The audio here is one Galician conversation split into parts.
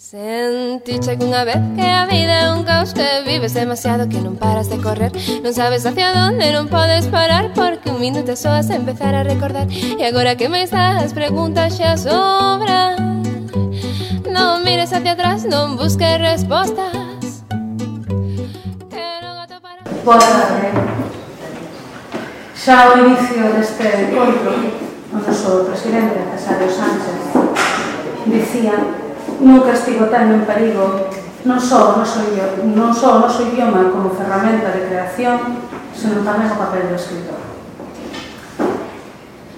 Sentiche que unha vez que a vida é un caos, que vives demasiado, que non paras de correr, non sabes hacia onde, non podes parar, porque un minuto só has empezar a recordar. E agora que máis das preguntas xa sobran, non mires hacia atrás, non busques respostas, que non atoparás. Boa tarde. Xa ao inicio deste encontro, o noso presidente, César Sánchez, dicía: nunca estivo tan en perigo non só o noso idioma como ferramenta de creación, senón tamén o papel do escritor.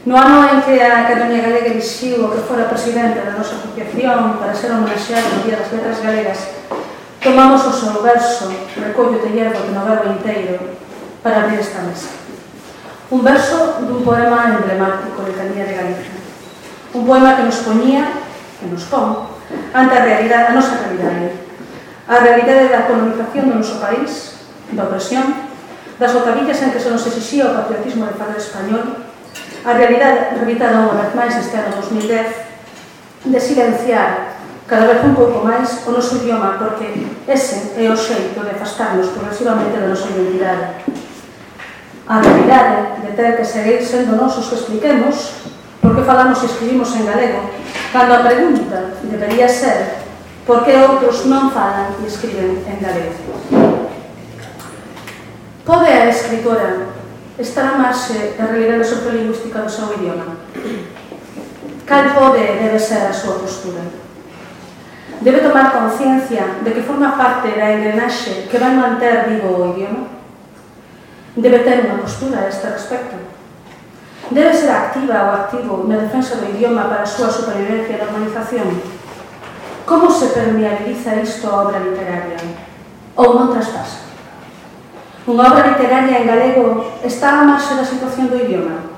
No ano en que a Academia Galega elixiu o que fora presidente da nosa asociación para ser homenaxeado no Día das Letras Galegas, tomamos o seu verso, Recollo de hierro de no verbo inteiro, para abrir esta mesa. Un verso dun poema emblemático de Canía de Galicia. Un poema que nos poñía, que nos pon, ante a nosa realidade. A realidade da colonización do noso país, da opresión, das bocavillas en que se nos exixía o patriotismo de falar español, a realidade revitada unha vez máis este ano 2010 de silenciar cada vez un pouco máis o noso idioma, porque ese é o xeito de afastarnos progresivamente da nosa identidade. A realidade de ter que seguir sendo nós os que expliquemos por que falamos e escribimos en galego, cando a pregunta debería ser por que outros non falan e escriben en galego. Pode a escritora estar a marxe da realidade sociolingüística do seu idioma? Cal pode e debe ser a súa postura? Debe tomar conciencia de que forma parte da engrenaxe que vai manter vivo o idioma? Debe ter unha postura a este respecto? Debe ser activa ou activo na defensa do idioma para a súa supervivencia e normalización? Como se permeabiliza isto a obra literaria? Ou non traspasa? Unha obra literaria en galego está a marxe da situación do idioma?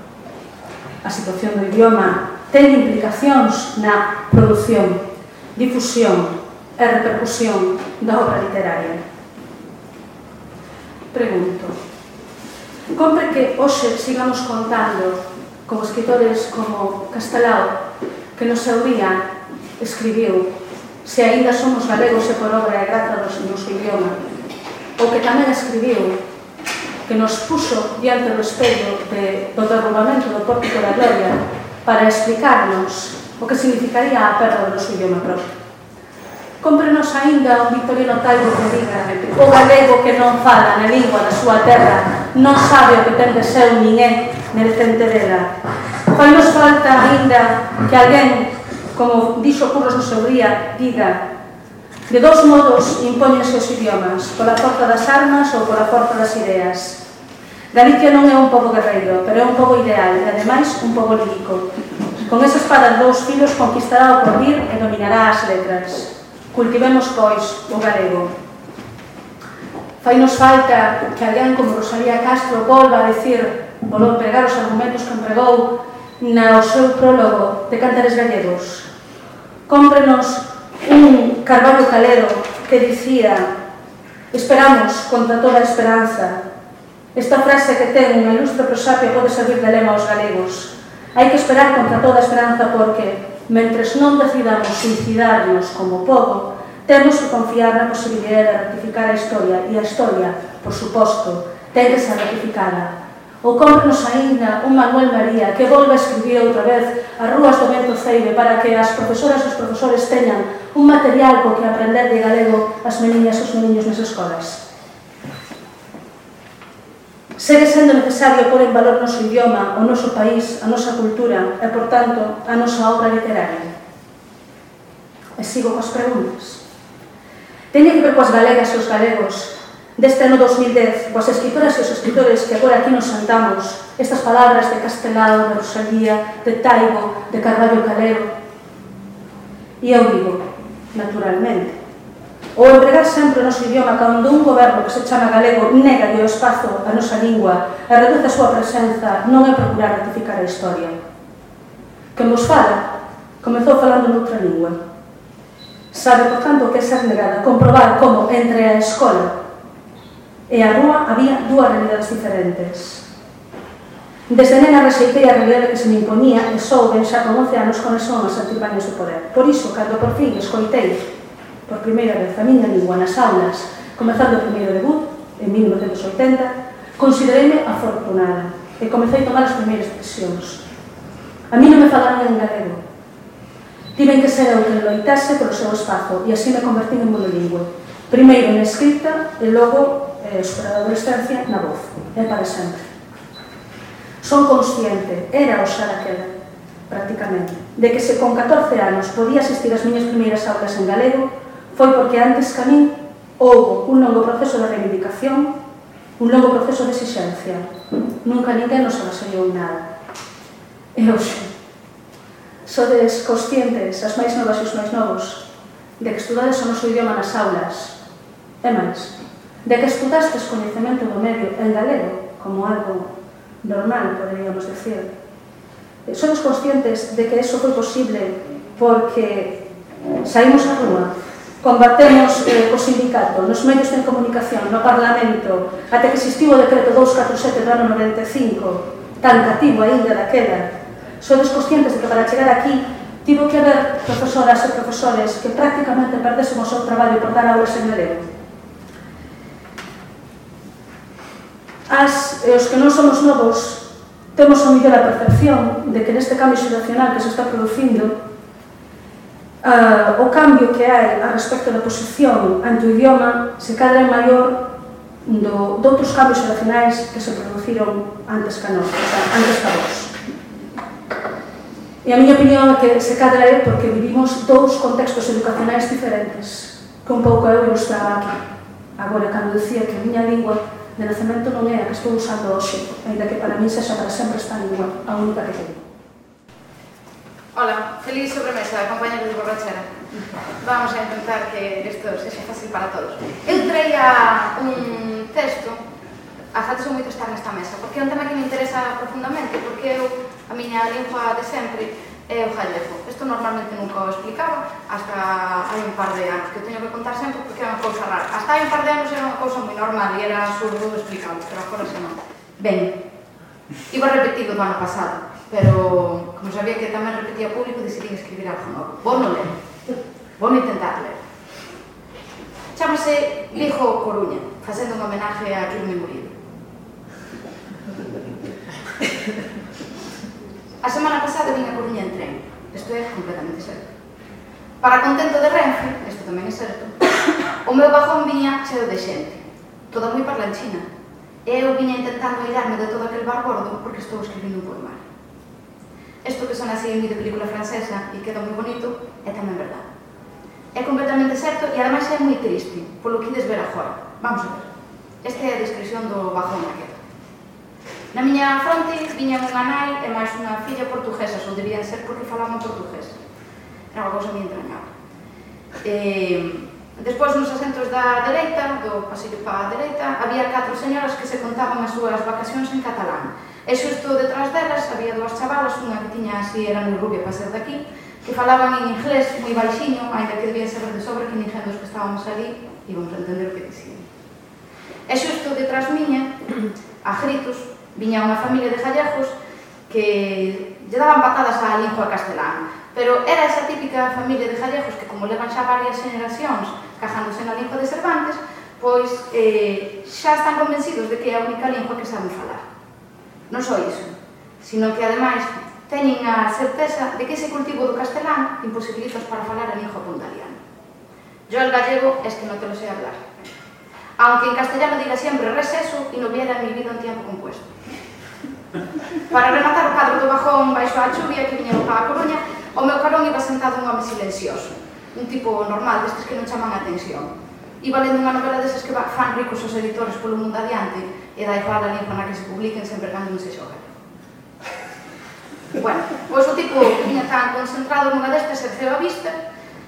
A situación do idioma ten implicacións na produción, difusión e repercusión da obra literaria? Pregunto: compre que hoxe sigamos contando con escritores como Castelao, que no seu día escribiu Se aínda somos galegos e por obra e graza do noso idioma, ou que tamén escribiu, que nos puxo diante do espello do derrubamento do Pórtico da Gloria para explicarnos o que significaría a perda do noso idioma propio. Cómprenos aínda un Victorino Taibo que diga: o galego que non fala na lingua da súa terra non sabe o que ten de seu nin é merecente dela. Fainos falta aínda que alguén, como dixo Curros no seu día, diga: de dous modos impóñense os idiomas, pola forza das armas ou pola forza das ideas. Galicia non é un pobo guerreiro, pero é un pobo ideal e, ademais, un pobo lírico. Con esa espada de dous filos conquistará o porvir e dominará as letras. Cultivemos, pois, o galego. Fainos falta que alguén como Rosalía Castro volva a empregar os argumentos que empregou no seu prólogo de Cántares Gallegos. Cómprenos un Carballo Calero que dicía: esperamos contra toda a esperanza. Esta frase que ten unha ilustre prosapia pode servir de lema aos galegos. Hai que esperar contra toda a esperanza porque, mentres non decidamos suicidarnos como pobo, temos que confiar na posibilidade de rectificar a historia, e a historia, por suposto, ten que ser rectificada. Ou cómprenos aínda un Manuel María que volva a escribir outra vez as rúas do Vento Ceibe para que as profesoras e os profesores teñan un material co que aprender de galego as meniñas e os meniños nas escolas. Segue sendo necesario pôr en valor o noso idioma, o noso país, a nosa cultura e, por tanto, a nosa obra literaria. E sigo coas preguntas. Teñe que ver coas galegas e os galegos deste ano 2010, coas escritoras e os escritores que agora aquí nos sentamos, estas palabras de Castelao, de Rosalía, de Taibo, de Carballo Calero. E eu digo, naturalmente, ou empregar sempre o noso idioma cando un goberno que se chama galego nega o espazo a nosa lingua e reduce a súa presenza, non é procurar rectificar a historia. Quen vos fala comezou falando noutra lingua. Sabe, por tanto, o que é ser negada, comprobar como entre a escola e a rúa había dúas realidades diferentes. Desde nena rexeitei a realidade que se me imponía e souben xa con 11 anos con eso as antipañas do poder. Por iso, cando por fin escoitei por primeira vez a miña lingua nas aulas, comezando o primeiro debut, en 1980, considereime afortunada e comecei a tomar as primeiras decisións. A mí non me falaron en galego. Tiven que ser eu que loitase polo seu espazo e así me convertín en monolingüe. Primeiro na escrita e logo, superada a adolescencia, na voz. É para sempre. Son consciente, era o xa daquela, prácticamente, de que se con 14 anos podía asistir ás miñas primeiras aulas en galego foi porque antes que a min houve un longo proceso de reivindicación, un longo proceso de exixencia. Nunca ninguén nos avasalou nada. E hoxe, sodes conscientes, as máis novas e os máis novos, de que estudades o noso idioma nas aulas, e máis, de que estudastes coñecemento do medio en galego como algo normal, poderíamos decir. Sodes conscientes de que eso foi posible porque saímos á rúa, combatemos o sindicato, nos medios de comunicación, no Parlamento, até que existiu o decreto 247 do ano 95, tan cativo ainda daquela. Sodes conscientes de que para chegar aquí tivo que haber profesoras e profesores que prácticamente perdesen o seu traballo por dar aulas en galego. Os que non somos novos temos a mellor a percepción de que neste cambio xeracional que se está producindo o cambio que hai a respecto da posición ante o idioma se cadra é maior de outros cambios xeracionais que se produciron antes que a nós, antes que a vos. E a miña opinión é que se cadra é porque vivimos dous contextos educacionais diferentes, que un pouco eu ilustraba aquí. Agora, cando decía que a miña lingua de nacemento non é a que estou usando hoxe, ainda que para min sexa para sempre esta lingua, a única que teño. Hola, feliz sobremesa, compañeros de borrachera. Vamos a intentar que isto sexa fácil para todos. Eu traía un texto, agradezo moito estar nesta mesa, porque é un tema que me interesa profundamente, porque eu, a miña lingua de sempre é o gallego. Isto normalmente nunca o explicaba, hasta hai un par de anos, que o teño que contar sempre porque é unha cousa rara. Hasta hai un par de anos era unha cousa moi normal e era absurdo explicarlo, pero agora xa non. Ben, iba a repetir o do ano pasado, pero como sabía que tamén repetía público, decidí escribir algo novo. Vou non ler, vou intentar ler. Chámase Vigo Coruña, facendo un homenaje a Quirme Murillo. A semana pasada vim a Coruña en tren, isto é completamente certo. Para contento de Renfe, isto tamén é certo, o meu vagón viña cheo de xente, toda moi parlanchina, e eu viña intentando airarme de todo aquel bar gordo porque estou escribindo un poemario. Isto que son así en mi de película francesa e queda moi bonito, é tamén verdade. É completamente certo e ademais é moi triste, polo que ides ver agora. Vamos a ver. Esta é a descripción do vagón aquel. Na miña fronte viñan unha nai e máis unha filla portuguesas, ou debían ser porque falaban portugués. Era unha cousa moi entrañable. Despois, nos asentos da dereita, do pasillo para a dereita, había 4 señoras que se contaban as súas vacacións en catalán. E xusto detrás delas había 2 chavalas, unha que tiña así, era moi rubia para ser daqui, que falaban en inglés moi baixiño, ainda que debían saber de sobra que ninguén dos que estábamos ali íbamos a entender o que dicían. E xusto detrás miña, a gritos, viña unha familia de gallegos que lle daban patadas á lingua castelán, pero era esa típica familia de gallegos que, como levan xa varias generacións cajándose na lingua de Cervantes, pois xa están convencidos de que é a única lingua que saben falar. Non só iso, sino que, ademais, teñen a certeza de que ese cultivo do castelán imposibilitas para falar a lingua pontaliana. Yo el gallego es que no te lo sé hablar. Aunque en castellano diga siempre receso y no viera en mi vida un tiempo compuesto. Para rematar o cadro do bajón baixo a chuvia que viñeron para a Coruña, ao meu carón iba sentado un home silencioso, un tipo normal, destes que non chaman a atención. Iba lendo unha novela desas que fan ricos os editores polo mundo adiante e da igual a lingua na que se publiquen sempre cando non se xoga. Bueno, pois o tipo que viña tan concentrado nunha destes erceu a vista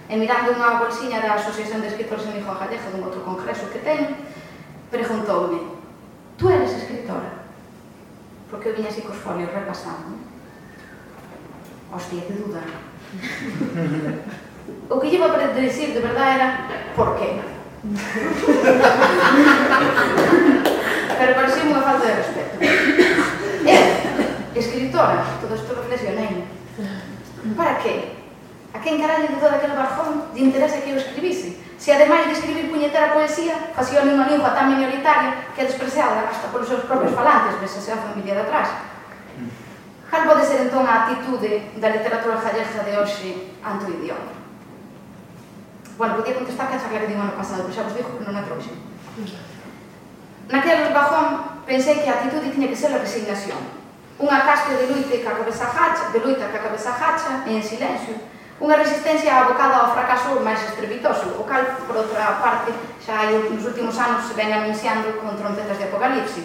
e mirando unha bolsiña da Asociación de Escritores en Lingua Gallega dun outro congreso que teño, preguntoume: "Tú eres escritora?" Porque eu viña así cos folios repasando. Hostia, que duda. O que llevo a decir de verdade era por qué. Pero parecía unha falta de respeto. Escritora, todo isto reflexionei. Para qué? A quen carallo de todo aquel barjón lle interesa que eu escribise? Se ademais de escribir puñetera poesía, facía unha lingua tan minoritaria que é despreciada hasta polos seus propios falantes, vese a familia de atrás. Cal pode ser entón a atitude da literatura gallega de hoxe ante o idioma? Bueno, podía contestar que a charla que digo ano pasado, pero xa vos digo que non a trouxe. Naquel bajón pensei que a atitude tiña que ser a resignación. Unha casca de luita ca cabeza agacha, e en silencio. Unha resistencia abocada ao fracaso máis estrepitoso, o cal, por outra parte, xa hai nos últimos anos se ven anunciando con trompetas de apocalipse,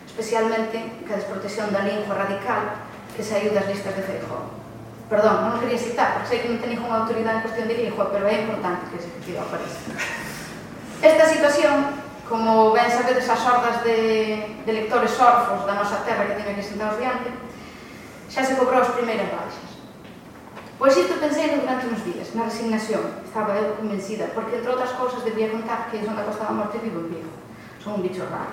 especialmente ca desprotección da lingua radical que saiu das listas de Feijóo. Perdón, non quería citar, porque sei que non ten ninguna autoridade en cuestión de lingua, pero é importante que ese sentido aparece. Esta situación, como ben sabedes as hordas de lectores orfos da nosa terra que teñen que sentados diante, xa se cobrou as primeiras baixas. Pois isto pensei durante uns días, na resignación. Estaba eu convencida, porque entre outras cousas debía contar que onde a Costa da Morte vivo en Vigo. Son un bicho raro.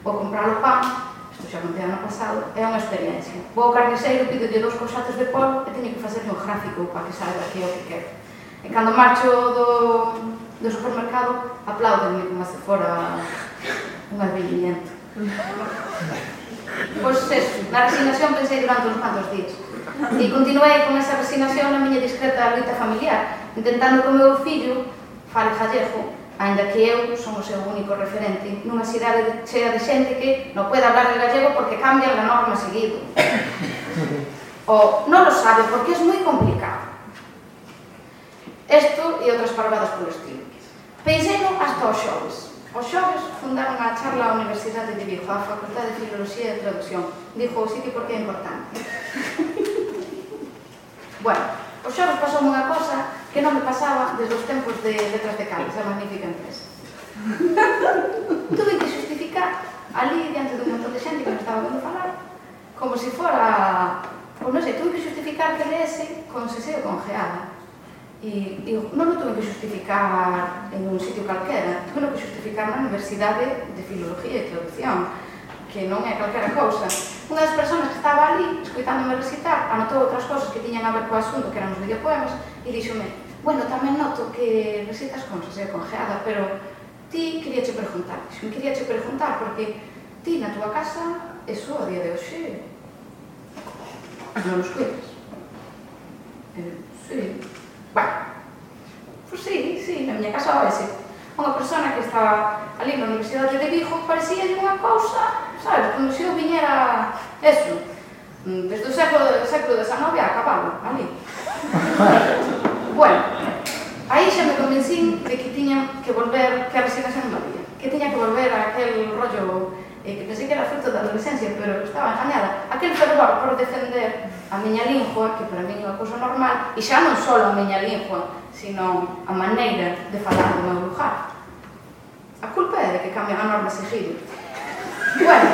Vou comprar o pan, isto xa non te ano pasado, é unha experiencia. Vou ao carniceiro, pidolle 2 cousates de polo e teño que facerle un gráfico para que saiba que é o que quero. E cando marcho do supermercado, apláudenme como se fora un advenimiento. Pois eso, na resignación pensei durante uns cuantos días. E continuei con esa resignación na miña discreta luita familiar, intentando que o meu fillo fale gallego, ainda que eu son o seu único referente nunha cidade chea de xente que non pode hablar de gallego porque cambian a norma seguido. O non lo sabe porque é moi complicado. Isto e outras parvadas polo estilo. Pensei hasta os xoves. Os xoves fundaron a charla á Universidade de Vigo, a Facultade de Filoloxía e Traducción. Dixo o sitio porque é importante. Bueno, os xoves pasou unha cosa que non me pasaba desde os tempos de Letras de Cales, a magnífica empresa. Tuve que justificar ali diante dun montón de xente que me estaba vendo falar como se fora, ou non sei, tuve que justificar que leese con seseo con geada. E non o tuve que justificar en un sitio calquera, tuve que justificar na Universidade de Filoloxía e Traducción, que non é calquera cousa. Unha das persoas que estaba ali, escoitándome recitar, anotou outras cousas que tiñan a ver co asunto, que eran os videopoemas, e díxome, bueno, tamén noto que recitas con seseo con geada, pero ti queríache preguntar, porque ti na túa casa, eso a día de hoxe, non os cuidas. Sí. Bueno, pues sí, na miña casa ese. Unha persona que estaba ali na Universidade de Vigo parecía unha cousa, sabes, como se eu viñera, eso, desde o século XIX a cabalo, ali. Bueno, aí xa me convencín de que tiña que volver, que a resignación non valía, que tiña que volver a aquel rollo que pensei que era fruto da adolescencia, pero estaba engañada, aquel fervor por defender a miña lingua, que para mí é unha cousa normal, e xa non só a miña lingua, sino a maneira de falar do meu lugar. A culpa é de que cambian a norma seguido. Bueno,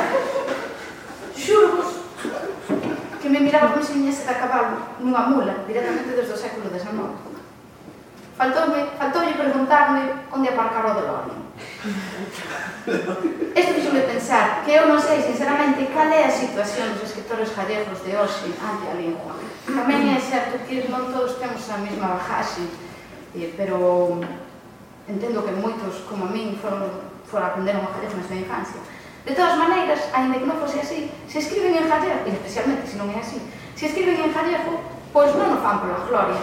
xurvos que me miraba como se viñese de a cabalo nunha mula, directamente desde o século XIX. Faltoulle preguntarme onde aparcar o DeLorean. Isto fixome pensar que eu non sei, sinceramente, cal é a situación dos escritores gallegos de hoxe ante a lingua. Tamén é certo que non todos temos a mesma bagaxe, pero entendo que moitos, como a min, aprenderon o gallego na súa infancia. De todas maneiras, ainda que non fose así, se escriben en gallego, e especialmente se non é así, se escriben en gallego, pois non o fan pola gloria,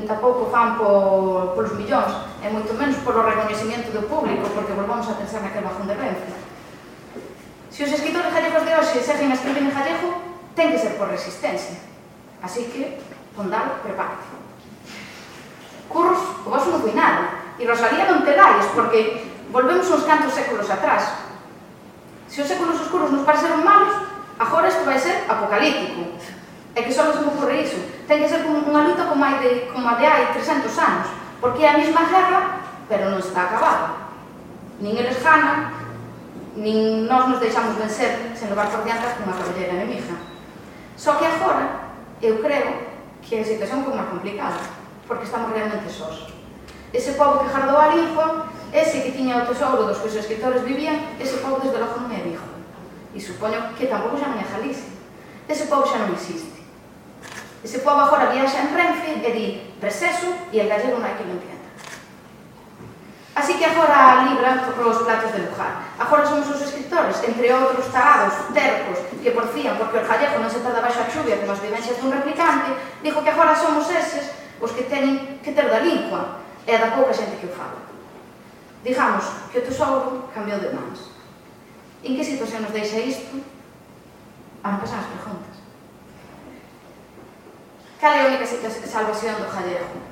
tampouco fan polos millóns, e moito menos polo recoñecemento do público, porque volvamos a pensar naquel bajón de Renfe. Se os escritores gallegos de hoxe seguen a escribir en gallego, ten que ser por resistencia. Así que, Pondal, prepárate. Curros, o vosso non foi nada. E Rosalía non te dais, porque volvemos uns cantos séculos atrás. Se os séculos oscuros nos pareceron malos, agora isto vai ser apocalíptico. É que só nos me ocorre iso. Ten que ser como unha luta como a de hai 300 anos, porque é a mesma guerra, pero non está acabada. Nin eles ganan, nin nós nos deixamos vencer sen levar por diante como a cabellera enemiga. Só que agora, eu creo que a situación foi máis complicada, porque estamos realmente sós. Ese pobo que jardou a lingua, ese que tiña o tesouro dos que os escritores vivían, ese pobo desde logo non é Vigo. E supoño que tampouco xa non é Galicia. Ese pobo xa non existe. Ese pobo agora viaxa en Renfe e di, receso e el gallego non hai que lo entienda. Así que agora a Libra tocou os platos de lugar. Agora somos os escritores, entre outros tarados, tercos, que porfían porque o gallego non se tarda baixo a chuvia como as vivencias dun replicante, dijo que agora somos eses os que teñen que ter da lingua e da pouca xente que o fala. Digamos que o tesouro cambiou de mans. En que situación nos deixa isto? Ahora pasan as preguntas. Cal é a única salvación do gallego?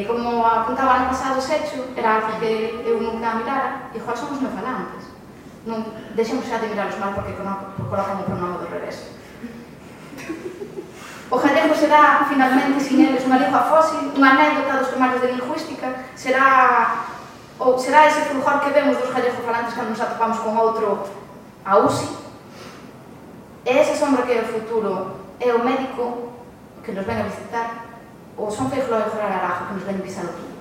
Como apuntaba ano pasado Secho, era algo que eu nunca mirara, e igual somos neofalantes. Non deixemos xa de mirar os mal porque colocan o pronome do revés. O gallego será, finalmente, sin eles, unha lingua fósil, unha anécdota dos temarios de lingüística, será ese fulgor que vemos dos gallegofalantes cando nos atopamos con outro a UCI, e esa sombra que é o futuro é o médico que nos ven a visitar, ou son Feijóo e Jorge Arajo que nos ven pisar o río.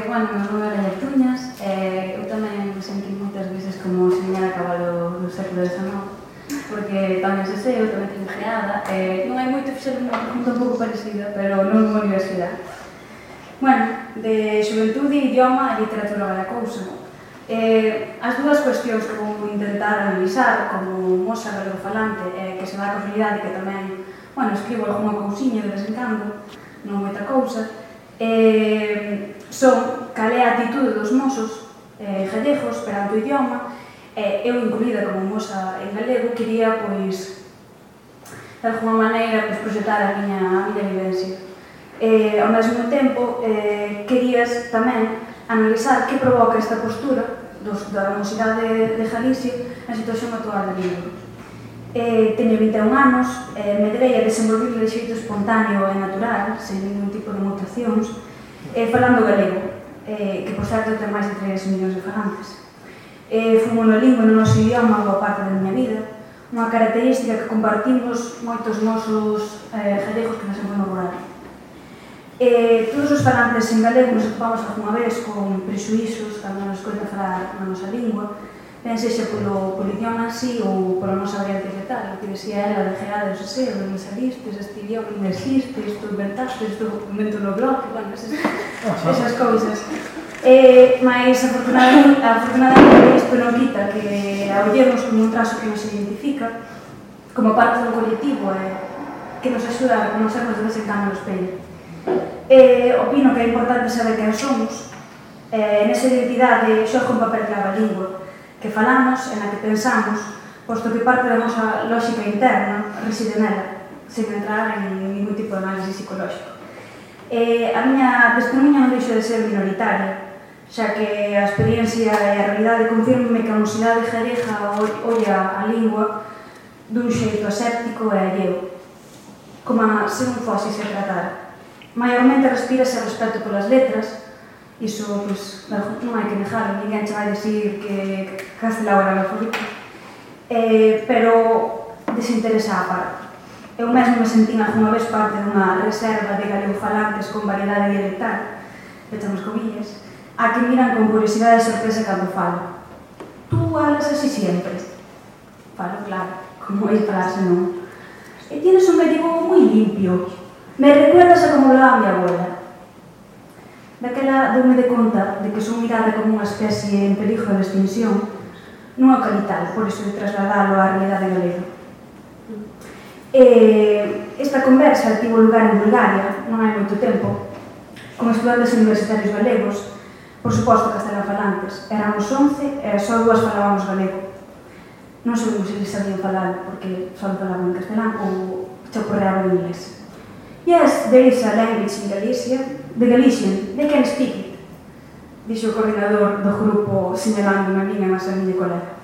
Bueno, meu nome é Laia Tuñas, eu tamén me senti moitas veces como señora cabalo do século XIX, porque tamén se sei, eu tamén teño creada, non hai moito fixer unha pregunta un pouco parecida, pero non nunha universidade. Bueno, de xuventude, idioma e literatura vai a cousa. As dúas cuestións que vou intentar analizar como moza galegofalante, que se dá a casualidade que tamén, bueno, escribo algunha cousiña de vez en cando, non moita cousa, son cal é a atitude dos mozos galegos perante o idioma. Eu, incluída como moza en galego, quería, pois, de alguma maneira, proxectar a miña vivencia. Ao mesmo tempo, querías tamén analizar que provoca esta postura da mocidade de Galicia na situación actual da lingua. Teño 21 anos, medrei a desenvolver de xeito espontáneo e natural, sen ningún tipo de mutacións, falando galego, que por certo ten máis de 3 millóns de falantes. Fui monolingüe no noso idioma boa parte da miña vida, unha característica que compartimos moitos nosos galegos que nos en no rural. Todos os falantes en galego nos atopamos algunha vez con prexuízos cando nos coita falar na nosa lingua, ben sexa polo idioma en sí ou pola nosa variante dialectal, que decía ela de Gerardo Seseo, de non saliste, este idioma non existe, isto inventaste, isto documento no blog, bueno, esas cousas. Mas, afortunadamente, isto non quita que a ollemos como un trazo que nos identifica, como parte dun colectivo que nos axuda a reconocernos de vez en cando no espello. Opino que é importante saber quen somos, nesa identidade xoga un papel clave a lingua, que falamos e na que pensamos, posto que parte da nosa lógica interna reside nela, sen entrar en ningún tipo de análise psicolóxico. A miña testemunha non deixo de ser minoritaria, xa que a experiencia e a realidade confirman que a mocidade galega olla a lingua dun xeito aséptico e alleo, como se non fose se tratara. Maiormente respírase respeto polas letras, iso, pois, non hai que negarlo, ninguén che vai dicir que Castelao era analfabeta, pero desinteresa a parte. Eu mesmo me sentín algunha vez parte dunha reserva de galegofalantes con variedade dialectal, pechamos comillas, a que miran con curiosidade e sorpresa cando falo. Tú hablas así sempre? Falo, claro, como vais falar senón. E tienes un gallego moi limpio. Me recuerdas a como hablaba mi abuela. Daquela doume de conta de que son mirada como unha especie en perigo de extinción, non é calital, por iso de trasladalo á realidade galega. Esta conversa tivo lugar en Bulgaria, non hai moito tempo, con estudantes universitarios galegos, por suposto castelanofalantes. Éramos 11 e só 2 falábamos galego. Non sabemos se eles sabían falalo, porque só falaban en castelán ou se ocorreaba en inglés. Yes, there is a language in Galicia, the Galician, they can speak it, dixo o coordinador do grupo señalando unha liña máis a miña colega.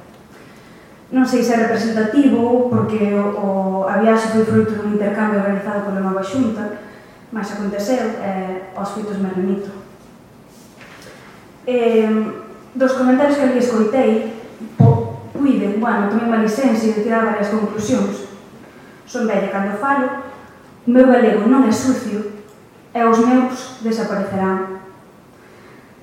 Non sei se é representativo, porque a viaxe foi fruto dun intercambio organizado pola nova xunta, mas aconteceu e aos feitos me remito. Dos comentarios que ali escoitei, puiden, tomei má licencia de tirar varias conclusións. Son bella cando falo, o meu galego non é sucio, e os meus desaparecerán.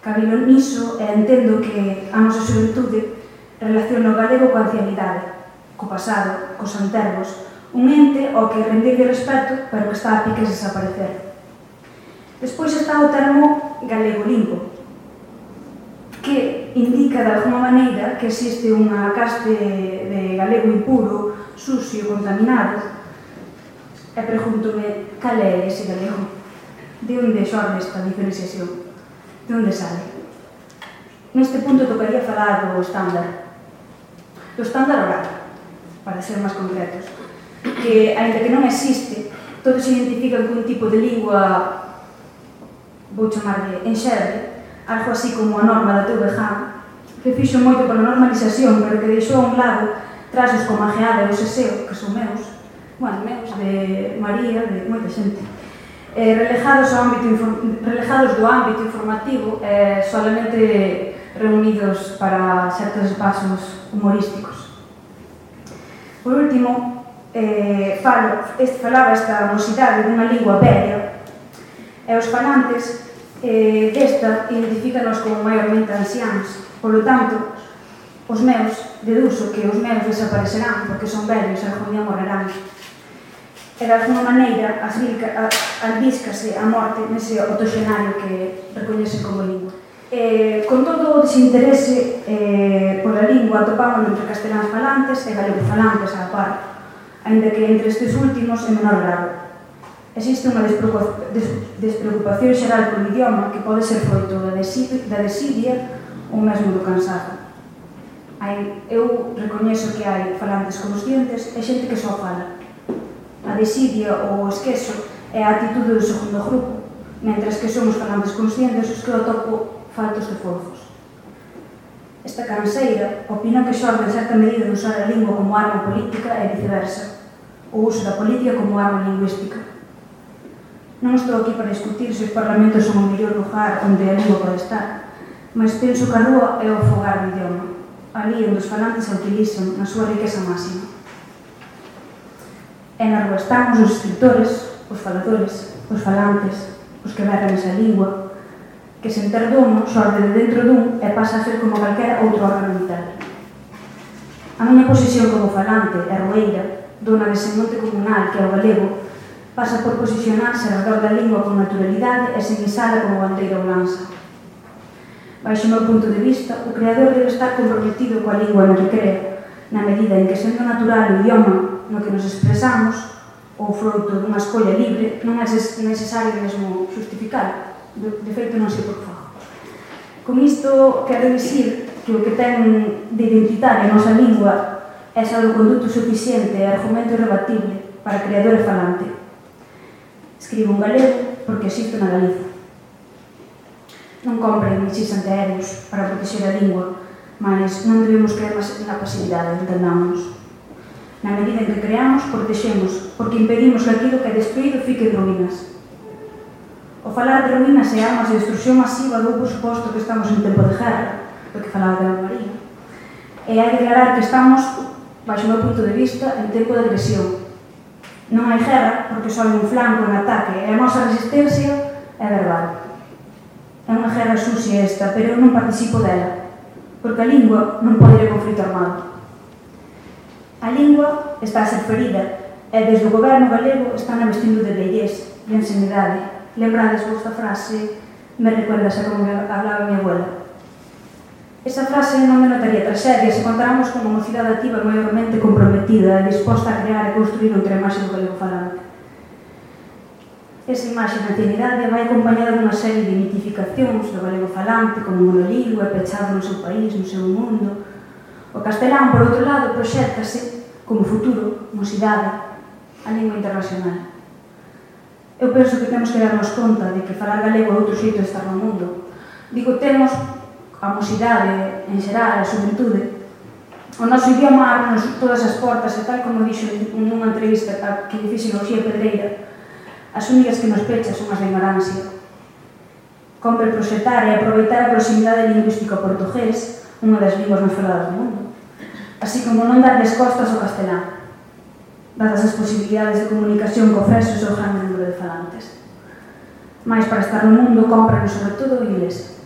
Cabilo niso e entendo que a nosa xuventude relaciona o galego coa ancianidade, co pasado, cos antergos, un ente ao que rendirlle respeto, pero que está a piques de desaparecer. Despois está o termo galego limpo, que indica de alguma maneira que existe unha caste de galego impuro, sucio, contaminado, e pregúntome cal é ese galego, de onde xorde esta diferenciación, de onde sale. Neste punto tocaría falar do estándar oral, para ser máis concretos, que, aínda que non existe, todos se identifican cun tipo de lingua, vou chamarlle enxerde, algo así como a norma da TVG, que fixo moito pola normalización, pero que deixou a un lado traxos como a Geada e o Seseo, que son meus, de María, de moita xente, relegados do ámbito informativo, solamente reunidos para certos espacios humorísticos. Por último, falaba esta mocidade dunha lingua bella, e os falantes desta identifícanos como maiormente anciáns. Por lo tanto, os meus, deduzo que os meus desaparecerán porque son vellos e algún día morrerán. E de alguma maneira albíscase a morte nese autoxenario que recoñecen como lingua. Con todo o desinterese pola lingua atopámonos entre casteláns falantes e galegos falantes á par, aínda que entre estes últimos en menor grado. Existe unha despreocupación xeral polo idioma que pode ser froito da desidia ou mesmo do cansado. Eu recoñezo que hai falantes conscientes e xente que só fala. A desidia ou o esqueso é a actitude do segundo grupo, mentras que somos falantes conscientes os que atopo faltos de forzos. Esta canseira opina que xorde en certa medida de usar a lingua como arma política e viceversa, o uso da política como arma lingüística. Non estou aquí para discutir se os parlamentos son o mellor lugar onde a lingua pode estar, mas penso que a rúa é o fogar do idioma, ali onde os falantes a utilizan na súa riqueza máxima. E na rúa estamos os escritores, os faladores, os falantes, os que berran esa lingua, que sen ter dono xorde de dentro dun e pasa a ser como calquera outro órgano vital. A miña posición como falante e roeira, dona dese monte comunal que é o galego, pasa por posicionarse alrededor da lingua con naturalidade e sen isala como bandeira ou lanza. Baixo o meu punto de vista, o creador debe estar comprometido coa lingua na que crea, na medida en que, sendo natural o idioma no que nos expresamos, ou froito dunha escolla libre, non é necesario mesmo justificar. De feito, non sei por que fago. Con isto, quero dicir que o que ten de identitaria a nosa lingua é salvoconduto suficiente e argumento irrebatible para creador e falante. Escribo un galego porque existo na Galiza. Non compren mixis antiaéreos para protexer a lingua, mas non debemos creer na pasividade, entendámonos. Na medida en que creamos, protexemos, porque impedimos que aquilo que é destruído fique en ruínas. O falar de ruínas e armas de destrucción masiva dou por suposto que estamos en tempo de guerra, do que falaba de María. E hai de declarar que estamos, baixo o meu punto de vista, en tempo de agresión. Non hai guerra porque só hai un flanco en ataque e a nosa resistencia é verbal. É unha guerra sucia esta, pero eu non participo dela, porque a lingua non pode ir a conflito armado. A lingua está a ser ferida e desde o goberno galego están a vestindo de vellez, de ensenidade. Lembrades vosta frase, me recuerdas a como hablaba mi abuela. Esa frase non denotaría traxedia se contáramos con unha mocidade activa maiormente comprometida e disposta a crear e construir outra imaxe do galego falante. Esa imaxe de ancianidade vai acompañada dunha serie de mitificacións do galego falante como monolingüe, pechado no seu país, no seu mundo. O castelán, por outro lado, proxéctase como futuro, mocidade, a lingua internacional. Eu penso que temos que darnos conta de que falar galego é outro xeito de estar no mundo. Digo, temos a mocidade, en xeral, a xuventude. O noso idioma abre-nos todas as portas e tal como dixo nunha entrevista que lle fixen ao Xía Pedreira, as únicas que nos pechan son as da ignorancia. Compre proxectar e aproveitar a proximidade lingüística ao portugués, unha das linguas máis faladas do mundo, así como non darles costas ao castelán, dadas as posibilidades de comunicación que ofrece o seu grande número de falantes. Mais para estar no mundo cómpranos sobre todo o inglés.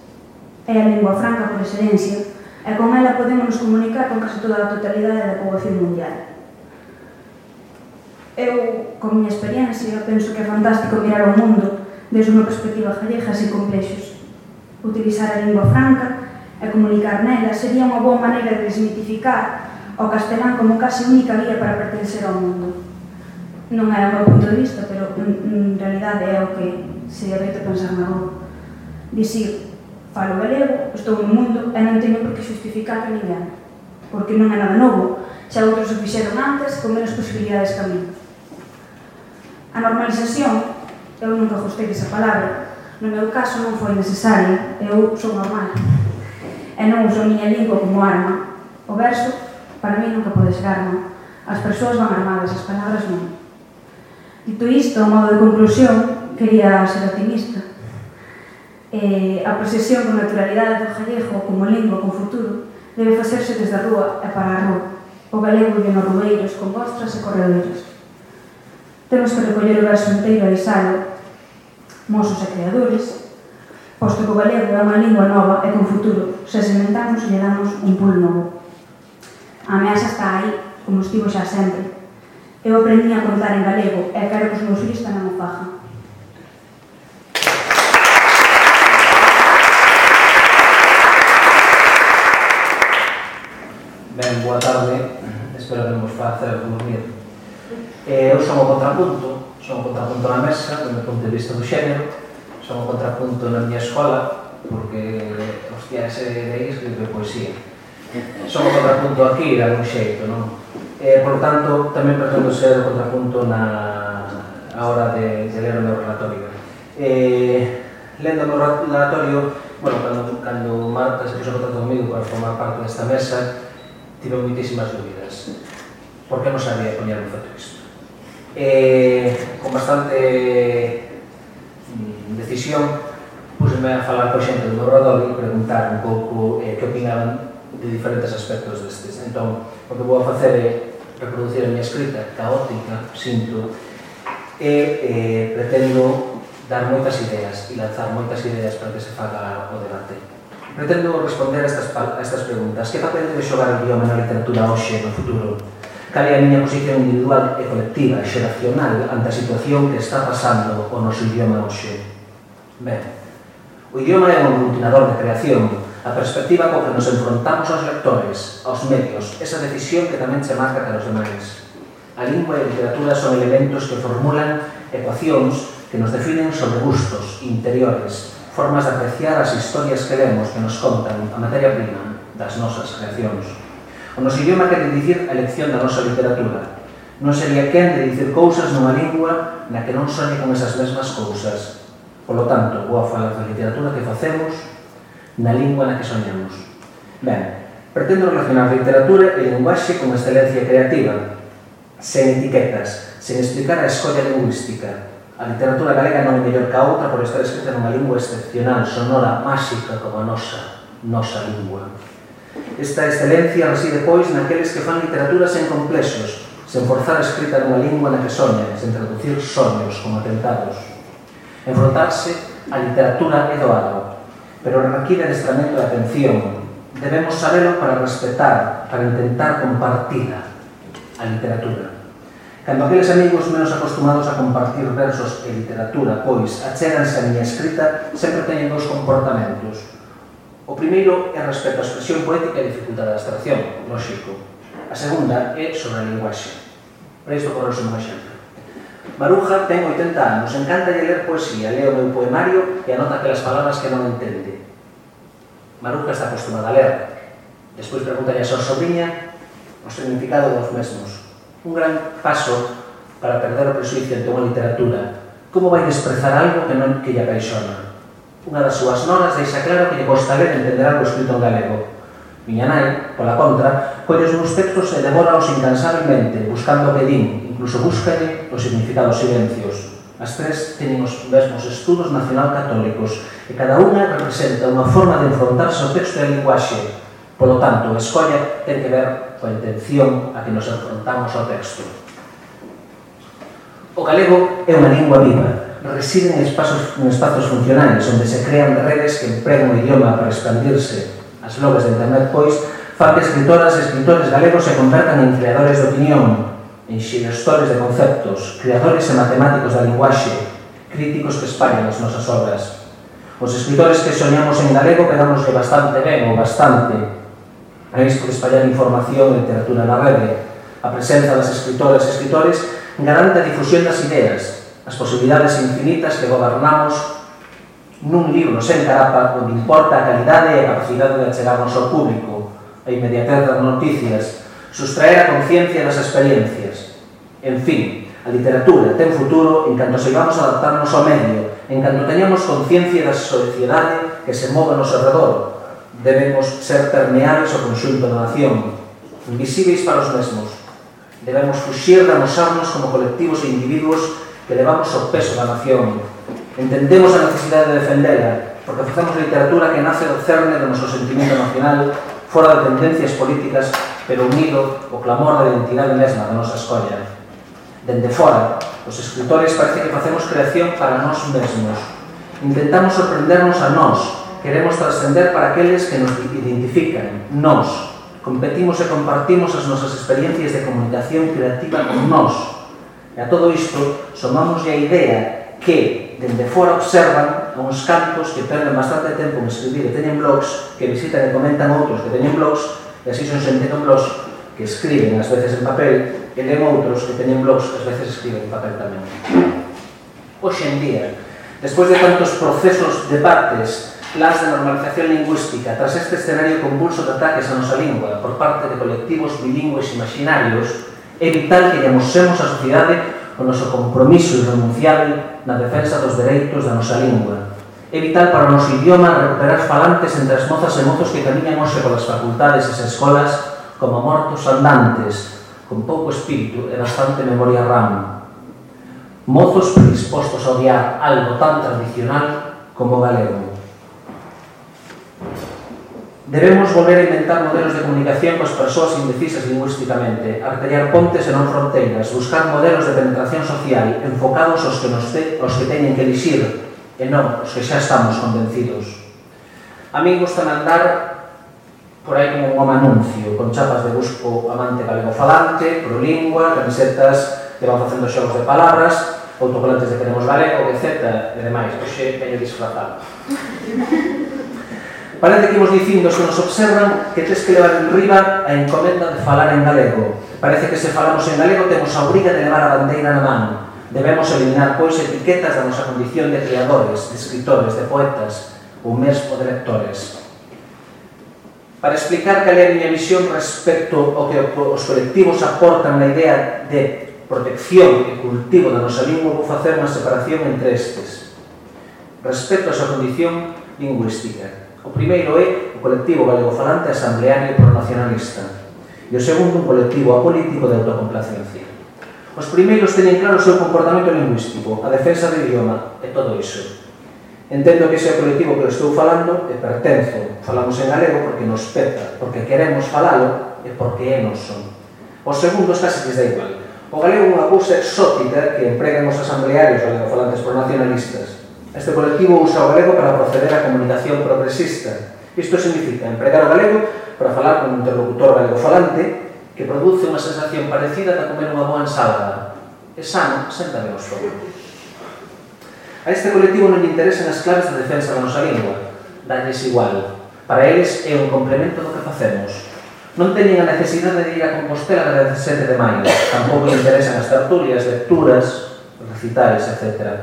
É a lingua franca por excelencia e con ela podemos nos comunicar con case toda a totalidade da poboación mundial. Eu, con miña experiencia, penso que é fantástico mirar o mundo desde unha perspectiva galega sen complexos. Utilizar a lingua franca e comunicar nela sería unha boa maneira de desmitificar o castelán como case única vía para pertencer ao mundo. Non é o meu punto de vista, pero en realidade é o que se adoita pensar na rúa. Dicir, falo galego, estou no mundo e non teño por que justificar a ninguén, porque non é nada novo, xa outros o fixeron antes con menos posibilidades que a mí. A normalización, eu nunca gostei desa palabra, no meu caso non foi necesaria, eu sou normal. E non uso a miña lingua como arma. O verso, para mí, nunca pode ser arma. As persoas van armadas, as palabras non. Dito isto, a modo de conclusión, quería ser optimista. A procesión con naturalidade do galego como lingua con futuro debe facerse desde a rúa e para a rúa. O galego vive nos rubeiros, con bostras e corredeiros. Temos que recoller o verso inteiro e isalo, mozos e creadores, posto que o galego é unha lingua nova e con futuro, se sementamos e lle damos un pulo novo. A ameaxa está aí, como estivo xa sempre. Eu aprendi a contar en galego e quero que os meus filhos tamén o fajan. Ben, boa tarde, espero que non vos facer dormir. Eu son o contrapunto na mesa, do meu punto de vista do xénero, son o contrapunto na miña escola, porque, hostia, ese de aí escribe poesía. Son o contrapunto aquí, de algún xeito, non? Por tanto, tamén pretendo ser o contrapunto na hora de ler o meu relatorio. Lendo o meu relatorio, cando Marta se puso en contacto comigo para formar parte desta mesa, tive moitísimas dúbidas. Por que non sabía poñer un feito isto? Con bastante decisión, puseme a falar con xente do meu redor e preguntar un pouco que opinaban de diferentes aspectos destes. Entón, o que vou a facer é reproducir a miña escrita caótica, sinto, e pretendo dar moitas ideas e lanzar moitas ideas para que se faga o debate. Pretendo responder a estas preguntas. Que papel debe xogar o idioma na literatura hoxe no futuro? Cal é a miña posición individual e colectiva e xeracional ante a situación que está pasando o noso idioma hoxe? Ben, o idioma é un aglutinador de creación, a perspectiva co que nos enfrontamos aos lectores, aos medios, esa decisión que tamén se marca para os demais. A lingua e a literatura son elementos que formulan ecuacións que nos definen sobre gustos interiores, formas de apreciar as historias que lemos que nos contan a materia prima das nosas creacións. O noso idioma quere dicir a elección da nosa literatura. Non sería quen de dicir cousas nunha lingua na que non soñe con esas mesmas cousas. Por lo tanto, vou a falar da literatura que facemos na lingua na que soñamos. Ben, pretendo relacionar literatura e linguaxe con excelencia creativa, sen etiquetas, sen explicar a escolla lingüística. A literatura galega non é mellor que a outra por estar escrita nunha lingua excepcional, sonora, máxica como a nosa lingua. Esta excelencia reside, pois, naqueles que fan literatura sen complexos, sen forzar a escrita nunha lingua na que soñan, sen traducir soños como atentados. Enfrontarse á literatura é doado, pero requiere adestramento de atención. Debemos sabelo para respetar, para intentar compartir a literatura. Cando aqueles amigos menos acostumados a compartir versos e literatura, pois, achéganse a miña escrita, sempre teñen dous comportamentos. O primeiro é respecto á expresión poética e dificultade da abstracción, lógico. A segunda é sobre a linguaxe. Para isto, por un exemplo. Maruja ten 80 anos, encanta ler poesía, lee o meu poemario e anota aquelas palabras que non entende. Maruja está acostumada a ler. Despois pregúntalle a súa sobrinha o significado dos mesmos. Un gran paso para perder o presuicio ante unha literatura. Como vai desprezar algo que non que lle apaixona? Unha das súas noras deixa claro que lle costa ler e entender algo escrito en galego. Miña nai, pola contra, colle os meus textos e devóraos incansablemente, buscando o que din, incluso búscalle os significados silencios. As tres teñen os mesmos estudos nacional-católicos e cada unha representa unha forma de enfrontarse ao texto e a linguaxe. Polo tanto, a escolla ten que ver coa intención a que nos enfrontamos ao texto. O galego é unha lingua viva. residen en espazos funcionais onde se crean redes que empregan o idioma para expandirse. As blogs de internet, pois, fan que escritoras e escritores galegos se convertan en creadores de opinión, en xestores de conceptos, creadores e matemáticos da linguaxe, críticos que espallan as nosas obras. Os escritores que soñamos en galego quedámosle bastante ben ou bastante a isto de espallar información e literatura na rede. A presenza das escritoras e escritores garante a difusión das ideas, as posibilidades infinitas que gobernamos nun libro sen carapa onde importa a calidade e a capacidade de achegarnos ao público, a inmediatez das noticias, sustraer a conciencia das experiencias. En fin, a literatura ten futuro en canto saibamos adaptarnos ao medio, en canto teñamos conciencia da sociedade que se move ao noso redor. Debemos ser permeables ao conxunto da nación, invisíveis para os mesmos. Debemos fuxir de amosarnos como colectivos e individuos que levamos o peso da nación. Entendemos a necesidade de defendela, porque facemos literatura que nace do cerne do noso sentimento nacional, fora de tendencias políticas, pero unido o clamor da identidade mesma da nosa escolla. Dende fora, os escritores parece que facemos creación para nós mesmos. Intentamos sorprendernos a nós, queremos trascender para aqueles que nos identifican, nós. Competimos e compartimos as nosas experiencias de comunicación creativa con nós. E a todo isto, somamos a idea que, dende fora, observan a uns cantos que perden bastante tempo en escribir e teñen blogs, que visitan e comentan outros que teñen blogs, e así son xente con blogs que escriben, ás veces en papel, e len outros que teñen blogs, ás veces escriben en papel tamén. Hoxe en día, despois de tantos procesos, debates, plans de normalización lingüística, tras este escenario convulso de ataques a nosa lingua por parte de colectivos bilingües imaginarios, é vital que lle amosemos á sociedade o noso compromiso irrenunciável na defensa dos dereitos da nosa lingua. É vital para o noso idioma recuperar falantes entre as mozas e mozos que camiñan hoxe polas facultades e as escolas como mortos andantes, con pouco espírito e bastante memoria RAM. Mozos predispostos a odiar algo tan tradicional como galego. Debemos volver a inventar modelos de comunicación coas persoas indecisas lingüísticamente, artellar pontes e non fronteiras, buscar modelos de penetración social enfocados aos que teñen que elixir e non os que xa estamos convencidos. A mí gusta andar por aí como un home anuncio, con chapas de busco amante galego-falante, prolingua, camisetas que van facendo xogos de palabras, autocolantes de queremos galego, etc. e demais. Hoxe teño disfrazado. Parece que imos dicindo, se nos observan, que tes que levar en riba a encomenda de falar en galego. Parece que se falamos en galego temos a obriga de levar a bandeira na man. Debemos eliminar, pois, etiquetas da nosa condición de creadores, de escritores, de poetas ou mesmo de lectores. Para explicar cal é a miña visión respecto ao que os colectivos aportan na idea de protección e cultivo da nosa lingua, vou facer unha separación entre estes. Respecto a esa condición lingüística. O primeiro é o colectivo galegofalante asambleario pronacionalista e o segundo un colectivo apolítico de autocomplacencia. Os primeiros teñen claro o seu comportamento lingüístico, a defensa do idioma e todo iso. Entendo que ese é o colectivo que estou falando e pertenzo. Falamos en galego porque nos peta, porque queremos falalo e porque é noso. Os segundos casi lles da igual. O galego é unha cousa exótica que empregan os asamblearios galegofalantes pronacionalistas. Este colectivo usa o galego para proceder á comunicación progresista. Isto significa empregar o galego para falar con un interlocutor galegofalante que produce unha sensación parecida a comer unha boa ensalada. É sano, senta ben os fogos. A este colectivo non lle interesan as claves de defensa da nosa lingua. Dalles igual. Para eles é un complemento do que facemos. Non teñen a necesidade de ir a Compostela cada 17 de maio. Tampouco lle interesan as tertulias, lecturas, recitais, etc.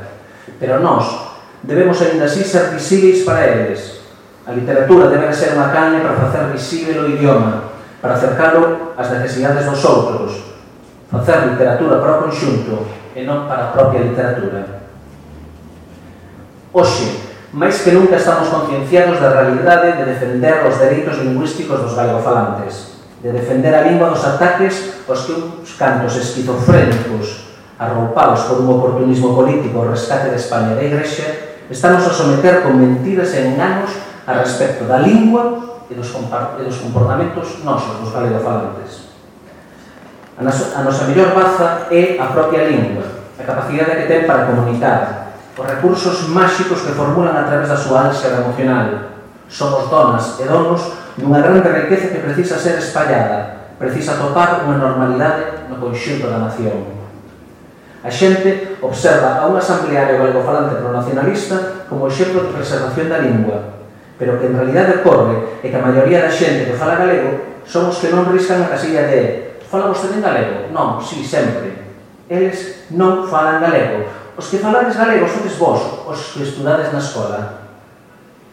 Pero nós debemos ainda así ser visíveis para eles. A literatura debe ser unha caña para facer visível o idioma, para acercalo ás necesidades dos outros, facer literatura para o conxunto e non para a propia literatura. Hoxe, máis que nunca estamos concienciados da realidade de defender os dereitos lingüísticos dos galegofalantes, de defender a lingua dos ataques aos que uns cantos esquizofrénicos, arroupados por un oportunismo político ao rescate de España e da Igrexa, estamos a someter con mentiras e enganos a respecto da lingua e dos comportamentos nosos, dos galegofalantes. A nosa mellor baza é a propia lingua, a capacidade que ten para comunicar, os recursos máxicos que formulan a través da súa álxera emocional. Somos donas e donos dunha grande riqueza que precisa ser espallada, precisa topar unha normalidade no conxunto da nación. A xente observa a un asambleario galegofalante pronacionalista como exemplo de preservación da lingua, pero que en realidade ocorre é que a maioría da xente que fala galego son os que non riscan a casilla de fala vostede en galego? Non, sí, sempre. Eles non falan galego. Os que falades galego sodes vos, os que estudades na escola.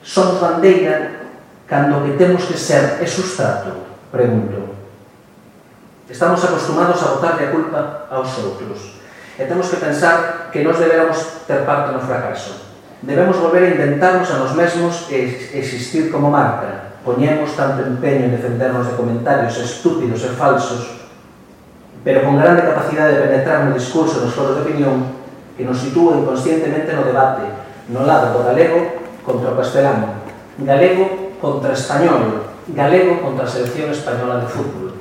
Somos bandeira cando o que temos que ser é sustrato, pregunto. Estamos acostumados a botarle a culpa aos outros. E temos que pensar que nos deberamos ter parte no fracaso. Debemos volver a inventarnos a nos mesmos e existir como marca. Poñemos tanto empeño en defendernos de comentarios estúpidos e falsos, pero con grande capacidade de penetrar no discurso dos foros de opinión que nos sitúa inconscientemente no debate, no lado do galego contra o castelano, galego contra español, galego contra a selección española de fútbol.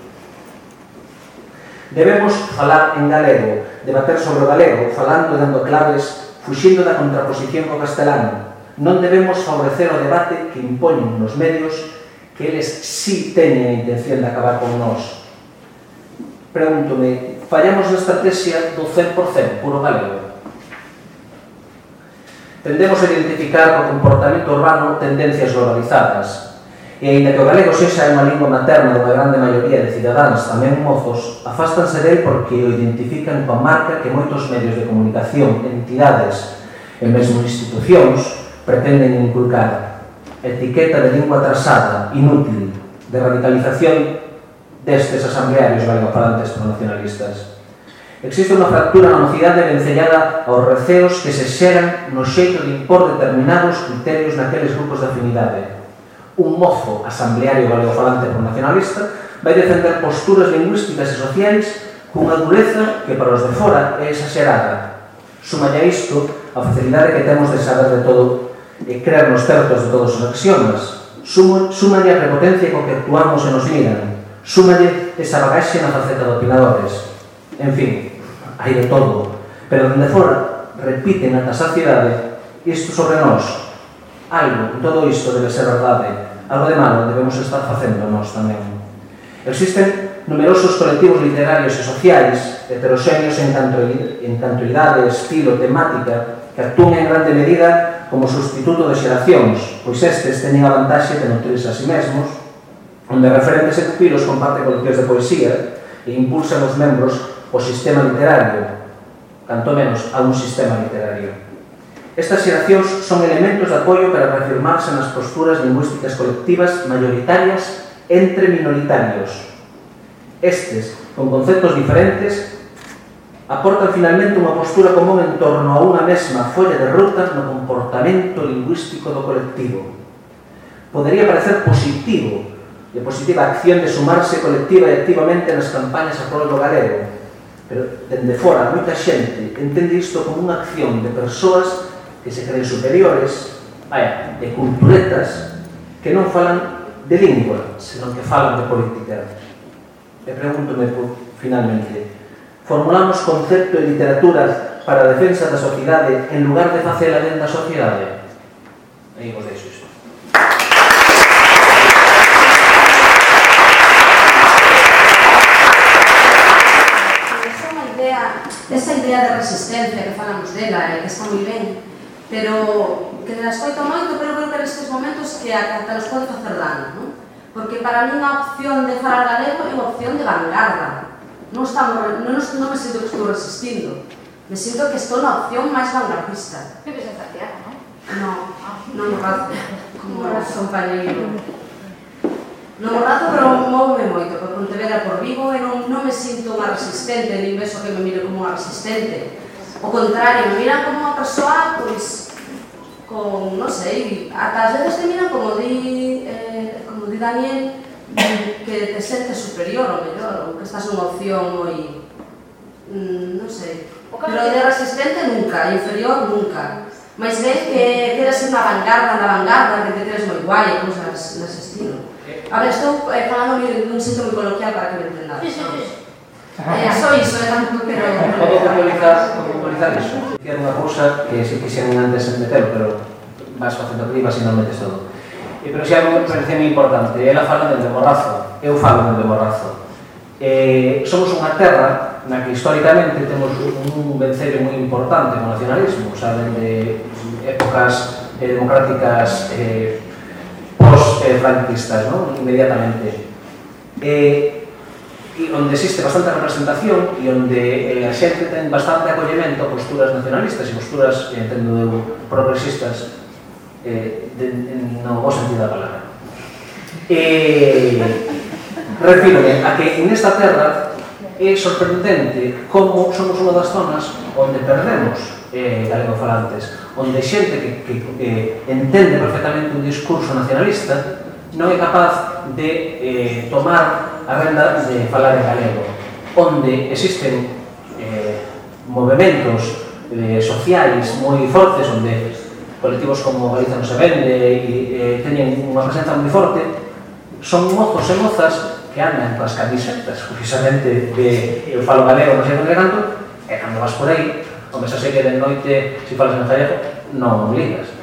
Debemos falar en galego, debater sobre o galego, falando e dando claves, fuxindo da contraposición co castelano. Non debemos favorecer o debate que impoñen nos medios que eles sí teñen a intención de acabar con nós. Pregúntome, fallamos na estrategia do 100% puro galego? Tendemos a identificar co comportamento urbano tendencias globalizadas. E, aínda que o galego sexa unha lingua materna dunha grande maioría de cidadáns, tamén mozos, afastanse del porque o identifican coa marca que moitos medios de comunicación, entidades e mesmo institucións pretenden inculcar. Etiqueta de lingua atrasada, inútil, de radicalización destes asamblearios galegofalantes pronacionalistas. Existe unha fractura na mocidade vencellada aos receos que se xeran no xeito de impor determinados criterios naqueles grupos de afinidade. Un mozo asambleario galegofalante pronacionalista vai defender posturas lingüísticas e sociais cunha dureza que para os de fora é exagerada. Sumalle a isto a facilidade que temos de saber de todo e creernos certos de todos os axiomas. Sumalle a prepotencia co que actuamos e nos miran. Sumalle esa bagaxe na faceta de opinadores. En fin, hai de todo, pero dende fora repiten ata saciedade isto sobre nós. Algo en todo isto debe ser verdade, algo de malo debemos estar facendo nós tamén. Existen numerosos colectivos literarios e sociais, heteroxéneos en canto idade, estilo, temática, que actúan en grande medida como sustituto de xeracións, pois estes teñen a vantaxe de nutrirse a si mesmos, onde referentes e pupilos comparten coleccións de poesía e impulsan os membros o sistema literario, canto menos a un sistema literario. Estas xeracións son elementos de apoio para reafirmarse nas posturas lingüísticas colectivas maioritarias entre minoritarios. Estes, con conceptos diferentes, aportan finalmente unha postura común en torno a unha mesma folla de ruta no comportamento lingüístico do colectivo. Podería parecer positivo e positiva acción de sumarse colectiva e activamente nas campañas a prol do galego, pero, dende fora, moita xente entende isto como unha acción de persoas que se creen superiores, de culturetas, que non falan de lingua, senón que falan de política. E pregúntome, finalmente, formulamos concepto de literatura para a defensa da sociedade en lugar de facela dentro da sociedade? Aí vos deixo isto. Esa idea de resistencia que falamos dela e que está moi ben, pero que la escoito moito, pero creo que nestes momentos que ata nos pode facer dano, non? Porque para mí unha opción de falar galego é unha opción de vanguarda. Non me sinto que estou resistindo, me sinto que estou na opción máis vanguardista. Vives en Santiago, non? Non no razo, como compañeiro. Non o razo, pero móveme moito, por Pontevedra por Vigo, e non me sinto unha resistente, nin beso que me mire como unha resistente. O contrario, me miran como unha persoa, pois, con, non sei, ata as veces te miran como di Daniel, que te sentes superior ou mellor, ou que estás nunha opción moi, non sei, pero de resistente nunca, inferior nunca. Mais ves que queres ser unha vanguarda, que te crees moi guai, cousas nese estilo. A ver, estou falando nun sitio moi coloquial para que me entendades. Só iso, pero... Podo comunizar iso. Dicir unha cousa que se quixeron antes meter, pero vas facendo arriba se non metes todo. Pero xa me parece moi importante. Ela fala dende Morrazo, eu falo dende Morrazo. Somos unha terra na que históricamente temos un vencello moi importante co nacionalismo, saben, de épocas democráticas post-franquistas, inmediatamente. E onde existe bastante representación e onde a xente ten bastante acollemento a posturas nacionalistas e posturas, entendo eu, progresistas no bo sentido da palabra. Refírome a que nesta terra é sorprendente como somos unha das zonas onde perdemos galegofalantes, onde xente que entende perfectamente un discurso nacionalista non é capaz de tomar a renda de falar en galego, onde existen movimentos sociais moi fortes, onde colectivos como Galicia non se vende e teñen unha presenza moi forte, son mozos e mozas que andan coas camisetas, precisamente de eu falo galego, non sei onde canto, e cando vas por aí, o mensaxe que de noite, se falas en galego, non ligas.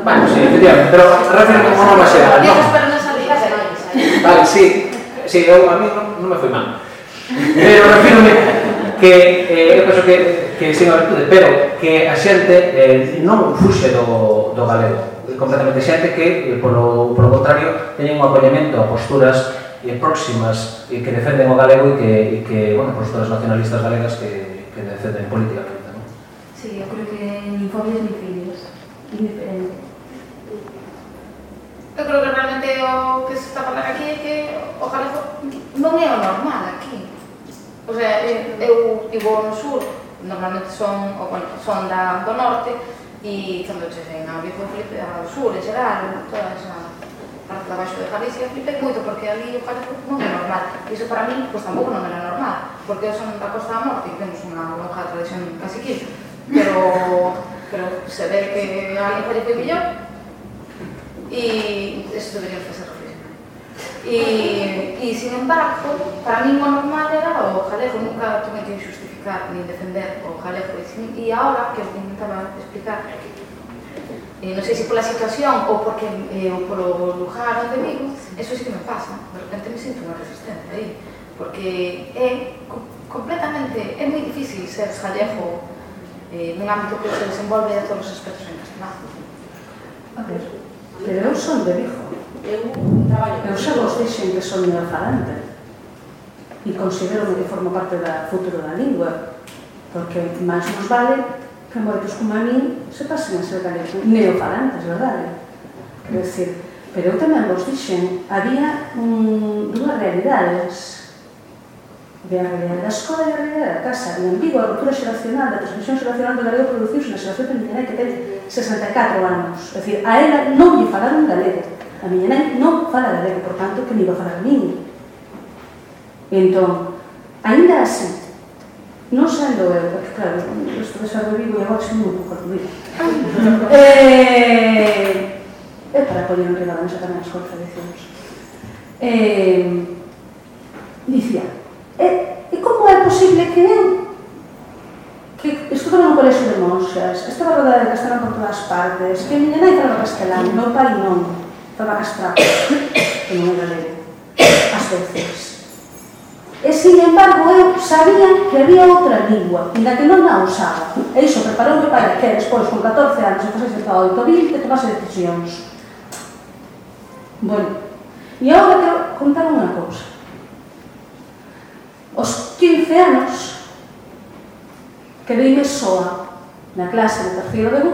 Bueno, sí, efectivamente, pero refiro como norma xeral, non? Vale, sí, a mí non me foi mal. Pero refírome que eu penso que sin a virtude, pero que a xente non fuxe do galego. Completamente xente que, polo contrario, teñen un acollemento a posturas próximas que defenden o galego e que, posturas nacionalistas galegas que defenden políticamente. Sí, eu creo que nin fobias nin filias, indiferente. Eu creo que realmente o que se está a falar aquí é que o galego non é o normal aquí. O sea, eu vivo no sur, normalmente son do norte, e cando cheguei na Vigo flipei ao sur, en xeral, toda esa parte de abaixo de Galicia, flipei moito, porque ali o galego non é normal. E iso para mí, pois tampouco non era normal, porque eu son da Costa da Morte e temos unha longa tradición caciquil, pero se ve que alguén falle foi millón, e eso debería facer reflexionar. E, sin embargo, para mí o normal era o galego, nunca tuve que justificar ni defender o galego. E agora, que eu intentaba explicar, non sei se pola situación ou porque polo lugar onde vivo, eso sí que me pasa. De repente me sinto unha resistencia aí, porque é completamente, é moi difícil ser galego nun ámbito que se desenvolve a todos os aspectos en castelán. A ver, pero eu son de Vigo. Eu xa vos dixen que son neofalante e considero que formo parte do futuro da lingua, porque máis nos vale que moitos como a min se pasen a ser neofalantes, verdade? Quero dicir, pero eu tamén vos dixen, había dúas realidades. Había a realidade da escola e a realidade da casa. E en Vigo, a ruptura xeracional, da transmisión xeracional do galego produciuse na xeración de miña nai que ten 64 anos. É dicir, a ela non lle falaron galego. A miña nai non fala galego, por tanto, que me iba a falar a mí. Entón, ainda así, non sendo eu, porque claro, isto de ser de Vigo e agora se non pouco acudir. É para poñer en redado nesa tamén as contradicións. Dicía, e como é posible que eu, que estudaba no colexio de monxas, estaba rodeada de castelán por todas partes, que a miña nai falaba castelán, meu pai non, falaba castrado, que non é galego, ás veces. E, sin embargo, eu sabía que había outra lingua, ainda que non a usaba. E iso preparoume para que despois, con 14 anos, e pasaxe hasta 8.000, te tomase decisións. Bueno, e agora quero contar unha cousa. Os 15 anos quedeime soa na clase de terceiro de U,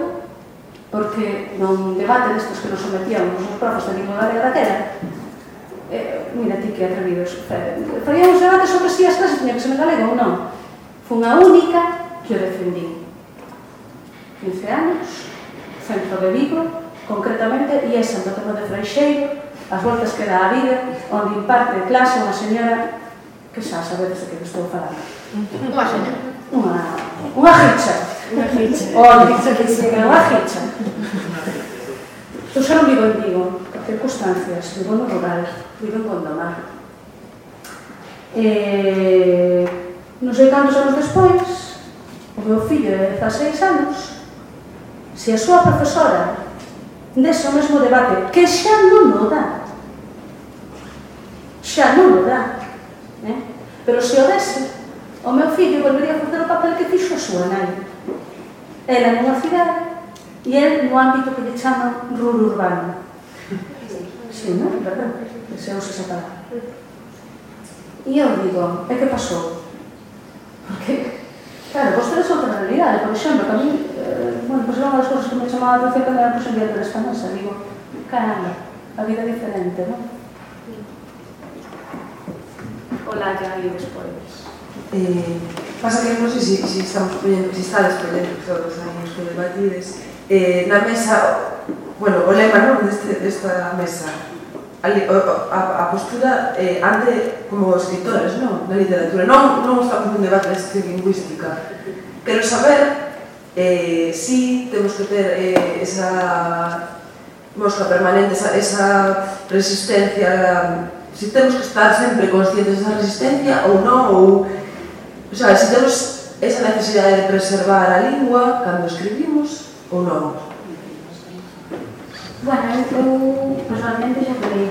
porque nun debate destes que nos sometíamos os profes de lingua galega daquela, mira ti que atrevidos, faríamos debate sobre si as clases tiña que ser en galego ou non. Fun a única que o defendí. 15 anos, centro de Vigo, concretamente, e é Santo Tomé de Freixeiro, as voltas que dá a vida, onde imparte clase unha señora que xa sabedes de que estou falando. Unha señora. Unha hicha. Unha hicha. Unha hicha. Eu xa non vivo en Vigo, por circunstancias, vivo no rural, vivo en Gondomar. Non sei cantos anos despois, o meu fillo de 16 anos, se a súa profesora dese o mesmo debate, que xa non o dá, pero se o dese, o meu fillo volvería a facer o papel que fixo a súa nai. Ela nunha cidade e el no ámbito que lle chaman ruro urbano. Sí, non? Verdad? Se usa esa palabra. E eu digo, e que pasou? Porque, claro, vostedes son outra realidade. Por exemplo, que a mí, bueno, pues era unha das cousas que me chamaba a atención cando era presidente da Españosa. Digo, caramba, a vida é diferente, non? Hola, que hai despois. Pasa que non sei se estamos poñendo, se estades poñendo todos aí os que debatides. Na mesa, bueno, o lema desta mesa, a postura ante como escritores, non? Na literatura. Non estamos nun debate de lingüística. Quero saber si temos que ter esa mosca permanente, esa resistencia, si temos que estar sempre conscientes desa resistencia ou non, ou sea, se temos esa necesidade de preservar a lingua cando escribimos ou non. Bueno, eu personalmente xa falei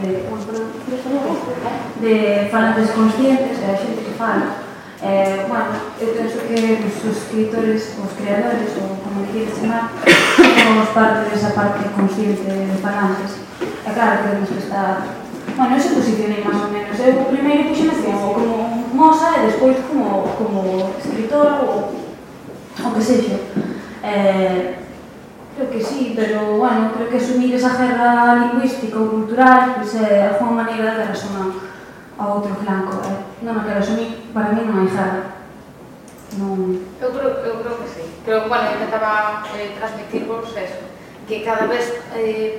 de falantes conscientes, a xente que fala. Bueno, eu penso que os escritores, os creadores, ou como queres chamar, somos parte desa parte consciente de falantes. É claro que temos que estar... Bueno, eu se posicionei máis ou menos. Eu primeiro puxeme así, como moza e despois como escritora ou o que sexa. Creo que sí, pero, bueno, creo que asumir esa guerra lingüística ou cultural pois é alguma maneira de resonar ao outro flanco. Non a quero asumir, para mí non hai guerra. Eu creo que sí. Pero, bueno, intentaba transmitirvos eso, que cada vez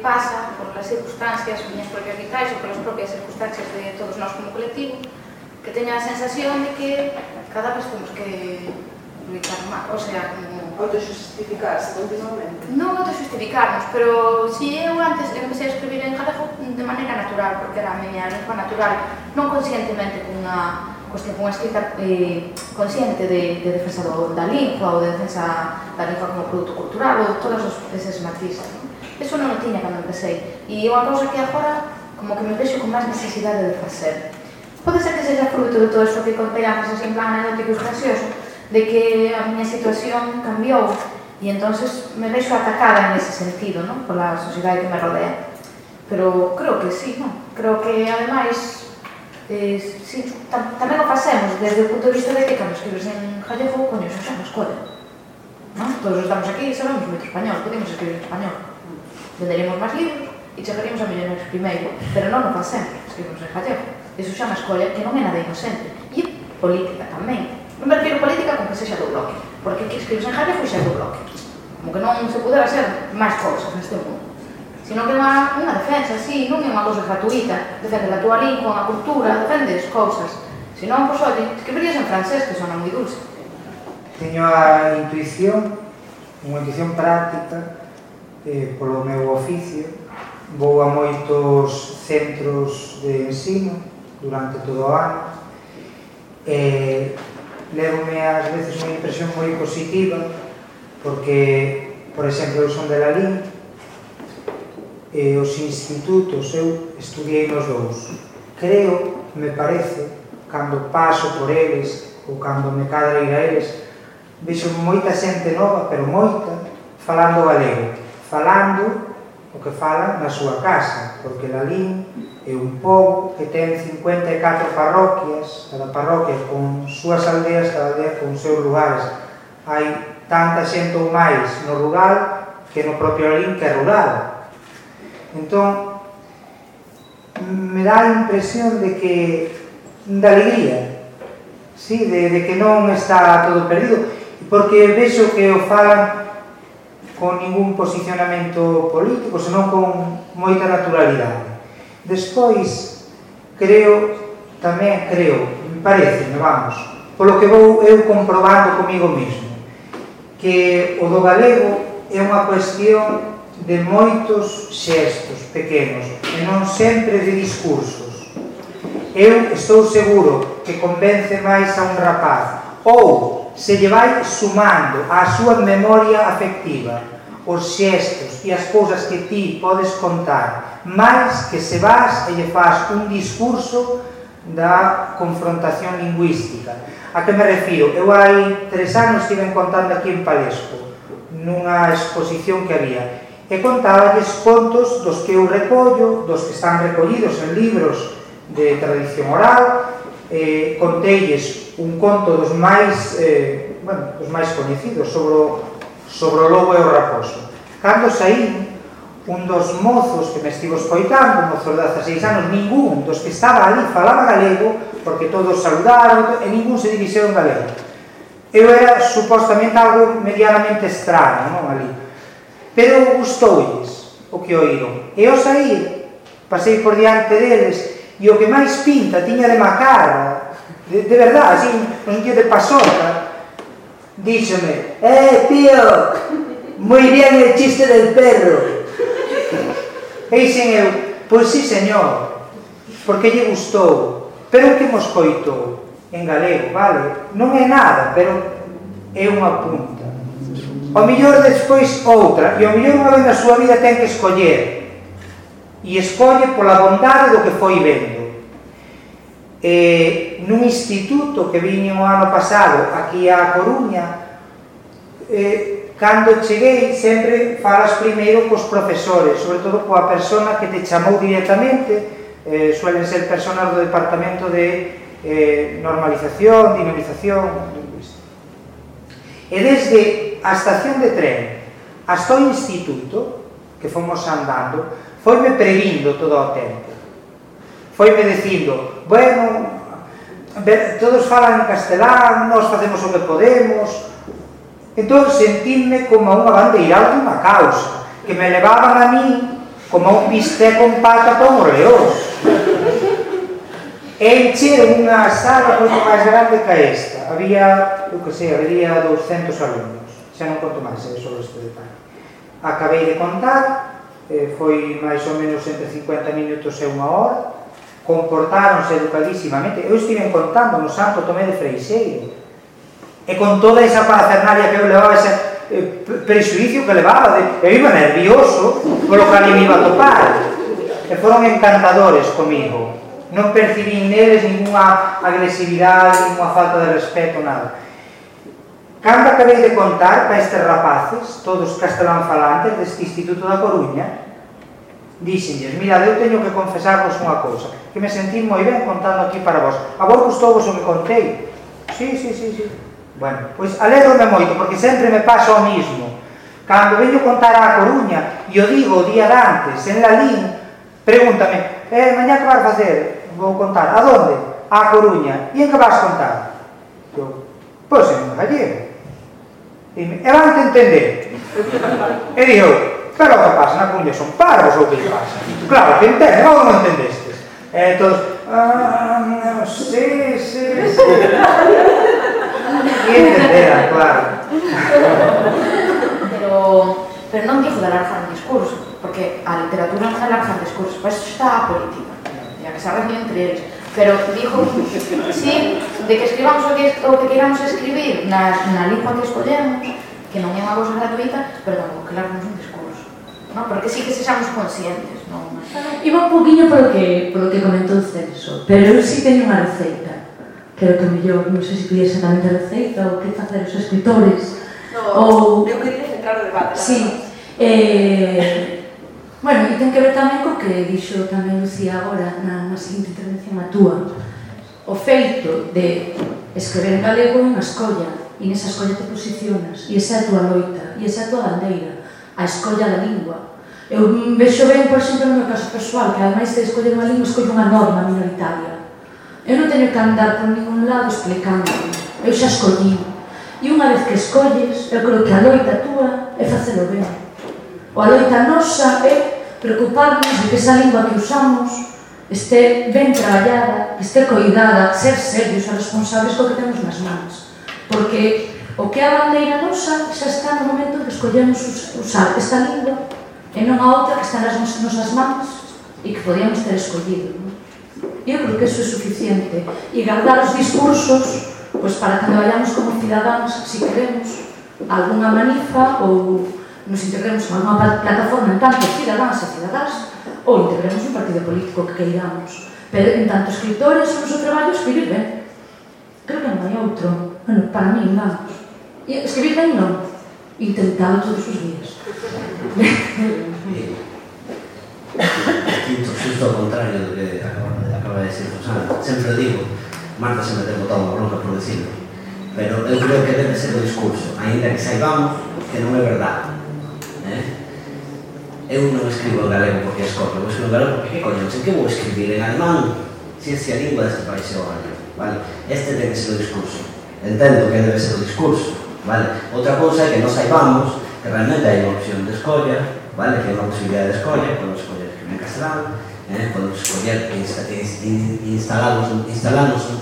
pasa por las circunstancias, miñas propias vitais ou polas propias circunstancias de todos nós como colectivo, que teña a sensación de que cada vez temos que luchar máis, o sea, como... Autojustificarse continuamente. Non autojustificarnos, pero si eu antes empecé a escribir en galego de maneira natural, porque era a miña lingua natural, non conscientemente cunha escrita consciente de defensa da lingua ou de defensa da lingua como produto cultural ou todos eses matices. Eso non o tiña cando empecé. E é unha cousa que agora como que me vexo con máis necesidade de facer. Pode ser que seja fruto de todo isto que contei antes, así en plan anecdótico e gracioso, de que a miña situación cambiou e entonces me vexo atacada nese sentido, non? Pola sociedade que me rodea. Pero creo que sí, non? Creo que, ademais, sí, tamén o facemos desde o punto de vista de que cando escribes en gallego, coño, xa nos escola. Non? Todos estamos aquí e sabemos moito español, podemos escribir en español. Venderíamos máis libros e chegaríamos a millonarios primeiro, pero non o facemos, escribimos en gallego. Iso xa me escolla que non é nada inocente. E política tamén. Non me refiro política con que sexa do bloque, porque que escribes en gallego xa do bloque. Como que non se pudera ser máis cousas neste mundo. Sino que é unha defensa, sí, non é unha cousa gratuita. Defende a tua lingua, a cultura, defendes cousas. Se non, pois, oi, escribirías en francés, que sona moi dulce. Teño a intuición, unha intuición práctica, polo meu oficio. Vou a moitos centros de ensino durante todo o ano. Levome ás veces unha impresión moi positiva porque, por exemplo, eu son de Lalín e os institutos eu estudiei nos dous. Creo, me parece, cando paso por eles ou cando me cadra ir a eles, vexo moita xente nova, pero moita, falando galego, falando o que falan na súa casa, porque Lalín é un pobo que ten 54 parroquias, cada parroquia con súas aldeas, cada aldea con seus lugares. Hai tanta xente ou máis no rural que no propio Lalín que é rural. Entón, me dá a impresión de que de alegría, sí, de que non está todo perdido, porque vexo que o falan con ningún posicionamento político, senón con moita naturalidade. Despois, me parece, vamos, polo que vou eu comprobando comigo mesmo, que o do galego é unha cuestión de moitos xestos pequenos, e non sempre de discursos. eu estou seguro que convence máis a un rapaz, ou se lle vai sumando á súa memoria afectiva os xestos e as cousas que ti podes contar, máis que se vas e lle faz un discurso da confrontación lingüística. A que me refiro? Eu hai 3 anos estive contando aquí en Palesco, nunha exposición que había, e contáballes contos dos que eu recollo, dos que están recollidos en libros de tradición oral. Conteilles un conto dos máis coñecidos sobre o lobo e o raposo. Cando saí, un dos mozos que me estivo escoitando, mozos de 16 anos, ningún dos que estaba ali falaba galego, porque todos saludaron e ningún se dirixeu en galego. Eu era supostamente algo medianamente extraño, non, ali. Pero gustoulles o que oíron. E ao sair, pasei por diante deles, e o que máis pinta tiña de macarra, de verdad, así, no sentido de pasota, díxome: tío, moi bien el chiste del perro. E dixen eu: pois sí, señor, porque lle gustou, pero que mos coitou en galego, vale? Non é nada, pero é unha punta. O mellor despois outra, e o mellor unha vez na súa vida ten que escoller, e escolle pola bondade do que foi vendo. Nun instituto que viño o ano pasado aquí a Coruña, cando cheguei sempre falas primeiro cos profesores, sobre todo coa persona que te chamou directamente, suelen ser personas do departamento de normalización, dinamización lingüística. E desde a estación de tren hasta o instituto que fomos andando, foime previndo todo o tempo. Foime dicindo: bueno, todos falan en castelán, nós facemos o que podemos. Entón sentíme como unha bandeiral dunha causa, que me levaban a mí como un bistec con pata para un orleós. E encheron unha sala moito máis grande que esta. Había, eu que sei, había 200 alumnos. Xa non conto máis sobre este detalle. Acabei de contar, foi máis ou menos entre 50 minutos e unha hora, comportáronse educadísimamente. Eu estive contando no Santo Tomé de Freixeiro, e con toda esa parafernalia que eu levaba, ese prejuicio que levaba, eu iba nervioso polo que ali me iba a topar, e foron encantadores comigo. Non percibín neles ninguna agresividade, ninguna falta de respeto, nada. Cando acabei de contar para estes rapaces, todos castelán falantes deste Instituto da Coruña, díxenlles: mirad, eu teño que confesarvos unha cousa, que me sentí moi ben contando aquí para vos. A vos gustou-vos o que contei? Sí. Bueno, pois alégrome moito, porque sempre me pasa o mismo. Cando veño contar á Coruña, e o digo o día de antes, en Lalín, pregúntame: mañá que vas facer? Vou contar. A donde? Á Coruña. E en que vas contar? Eu: pois en gallego. E van te entender. E digo: pero o que pasa na Coruña son parvos ou que lle pasa? Claro que entenden, ou non entendestes? E todos: sí. E entenderan, claro. Pero non digo de alargar un discurso, porque a literatura non alarga un discurso, para isto está a política, e a que se arreglen entre eles. Pero digo, sí, de que escribamos o que queramos escribir na lingua que escollemos, que non é unha cousa gratuita, pero non, que largamos un discurso, non? Porque sí que sexamos conscientes, non? Iba un poquinho polo que comentou Celso, pero eu sí teño unha receita, creo que mellor, non sei se quería exactamente a receita ou que facer os escritores, ou... Eu quería centrar o debate. Sí, bueno, e ten que ver tamén co que dixo tamén Lucía agora na seguinte intervención a túa. O feito de escrever en galego é unha escolla, e nesa escolla te posicionas, e esa é a túa loita, e esa é a túa bandeira, a escolla da lingua. Eu vexo ben, por exemplo, no meu caso persoal, que ademais de escoller unha lingua, escollo unha norma minoritaria. Eu non teño que andar por ningún lado explicando, eu xa escollí. E unha vez que escolles, eu creo que a loita túa é facelo ben. O a loita nosa é preocuparnos de que esa lingua que usamos este ben traballada, este coidada, ser serios e responsables co que temos nas mans. Porque o que é a bandeira nosa xa está no momento que escollemos usar esta lingua e non a outra que está nas nosas mans e que podíamos ter escollido, non? E eu creo que eso é suficiente. E guardar os discursos para que vayamos como cidadáns, se queremos, alguna manifa ou nos integremos en alguna plataforma en tanto cidadáns e cidadás ou integremos un partido político que queiramos. Pero en tanto escritores o noso traballo escribir ben. Creo que non hai outro. Bueno, para mí, vamos. E escribir ben non. Intentado todos os días. Justo ao contrario do que acaba de decir Rosana. Sempre digo, Marta se me ten botado unha bronca por decirlo, pero eu creo que debe ser o discurso, ainda que saibamos que non é verdade. Eu non escribo en galego porque escopo, eu escribo en galego porque que coño, sei que vou escribir en alemán se a lingua deste país é o galego, vale? Este ten que ser o discurso. Entendo que debe ser o discurso, vale? Outra cousa é que non saibamos que realmente hai unha opción de escolla, vale? Que hai unha posibilidade de escolla, podemos escoller escribir en castelán, podemos escoller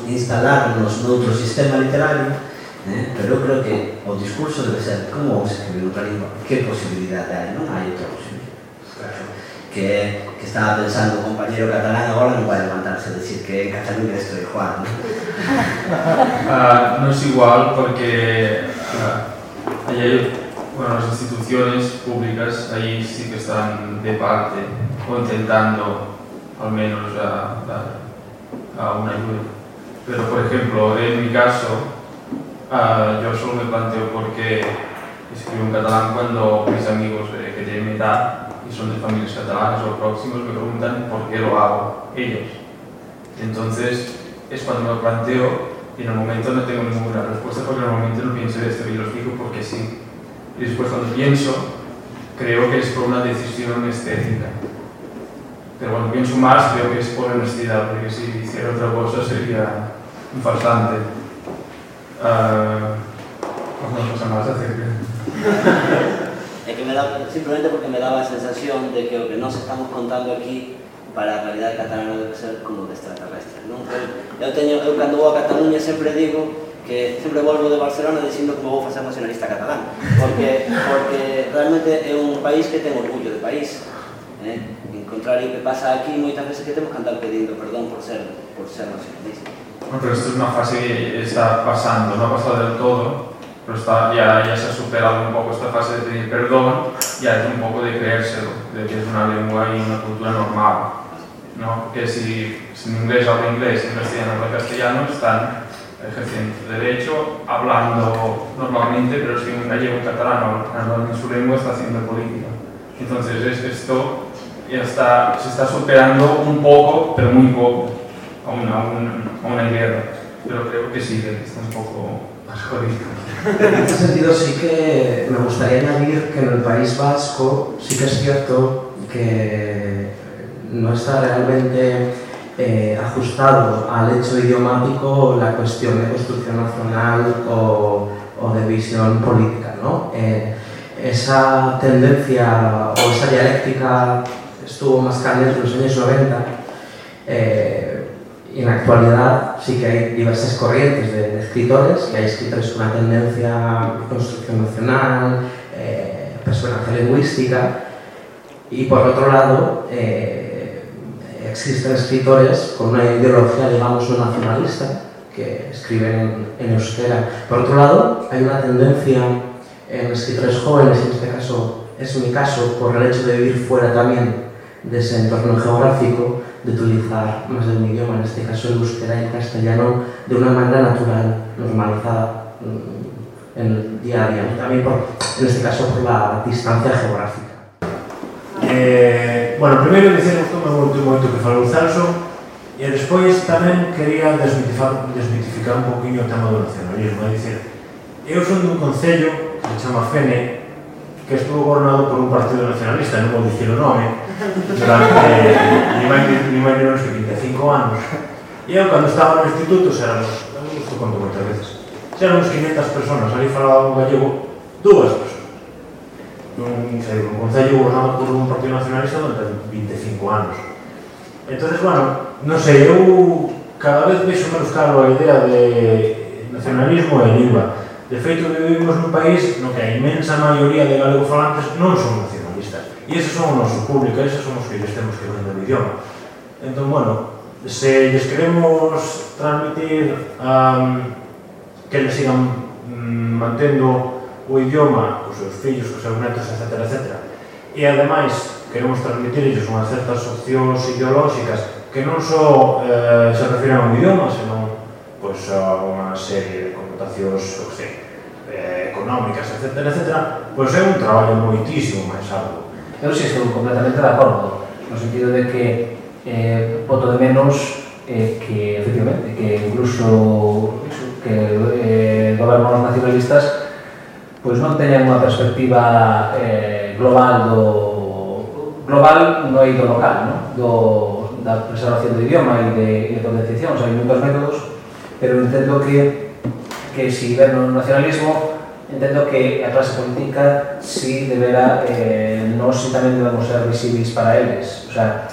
instalarnos noutro sistema literario, pero eu creo que o discurso debe ser como vamos a escribir outra lingua, que posibilidade hai, non hai outra posibilidade. Que estaba pensando un compañero catalán agora non vai levantarse a decir que en Cataluña estoy Juan, non? No es igual porque hay, las instituciones públicas ahí sí que están de parte o intentando al menos dar una ayuda. Pero por ejemplo, en mi caso, yo solo me planteo por qué escribo en catalán cuando mis amigos que tienen mi edad y son de familias catalanas o próximos me preguntan por qué lo hago ellos. Entonces es cuando me lo planteo y en el momento no tengo ninguna respuesta porque normalmente no pienso esto y los digo porque sí. Y después cuando pienso, creo que es por una decisión estética. Pero cuando pienso más, creo que es por honestidad, porque si hiciera otra cosa sería un farsante. ¿Alguna cosa más acerca? É que simplemente porque me daba a sensación de que o que nos estamos contando aquí para a realidade catalana debe ser como de extraterrestres, non? Eu cando vou a Cataluña sempre digo que sempre volvo de Barcelona dicindo que vou facer nacionalista catalán, porque realmente é un país que ten orgullo de país, en contrario que pasa aquí moitas veces que temos que andar pedindo perdón por ser nacionalista. Bueno, pero esto es una fase que está pasando, no ha pasado del todo, pero ya se ha superado un poco esta fase de pedir perdón, ya es un poco de creérselo, de que es una lengua y una cultura normal, ¿no? Porque si en inglés habla inglés, en castellano habla castellano, están ejerciendo derecho, hablando normalmente, pero si un gallego catalán hablando en su lengua está haciendo política. Entonces esto ya se está superando un poco, pero muy poco, a una guerra, pero creo que sí, que está un poco más jodido. En este sentido sí que me gustaría añadir que en el País Vasco sí que es cierto que no está realmente ajustado al hecho idiomático la cuestión de construcción nacional o de visión política, ¿no? Esa tendencia o esa dialéctica estuvo más candente en los años 90 y en la actualidad sí que hay diversas corrientes de escritores, que hay escritores con una tendencia a construcción nacional, personaje lingüística, y por otro lado existen escritores con una ideología, digamos, no nacionalista, que escriben en euskera. Por otro lado, hay una tendencia en escritores jóvenes, en este caso es mi caso, por el hecho de vivir fuera también de ese entorno geográfico, de utilizar más de un idioma, en este caso el euskera y el castellano, de una manera natural, normalizada en el día a día, también en este caso por la distancia geográfica. Bueno, primeiro dicir moito que falou Celso, e despois tamén quería desmitificar un poquinho o tema do nacionalismo, é dicir, eu son dun concello que se chama Fene, que estuvo gobernado por un partido nacionalista, non vou dicir o nome, durante ni máis ni menos que 25 anos. E eu, cando estaba no instituto, éramos, isto conto moitas veces, éramos 500 personas, ali falaba un gallego, 2 personas. Un concello gobernado por un partido nacionalista durante 25 anos. Entonces, bueno, non sei, eu cada vez vexo menos claro a idea de nacionalismo e lingua. De feito, vivimos nun país no que a inmensa maioría de galegofalantes non son nacionalistas. E eses son o noso público, eses son os que lles temos que vender o idioma. Entón, bueno, se lles queremos transmitir que les sigan mantendo o idioma cos seus fillos, cos seus netos, etc. E ademais queremos transmitirles unhas certas opcións ideolóxicas que non só se refiren ao idioma, senón a unha serie de connotacións económicas, etc. Pois é un traballo moitísimo máis arduo. Eu si estou completamente de acordo, no sentido de que boto de menos que, efectivamente, que incluso que gobernos nacionalistas pois non teñan unha perspectiva global no eido local, da preservación do idioma e de potenciación. Hai moitos métodos, pero entendo que si ven o nacionalismo, entendo que a clase política si debera, nós si tamén debemos ser visibles para eles. O sea,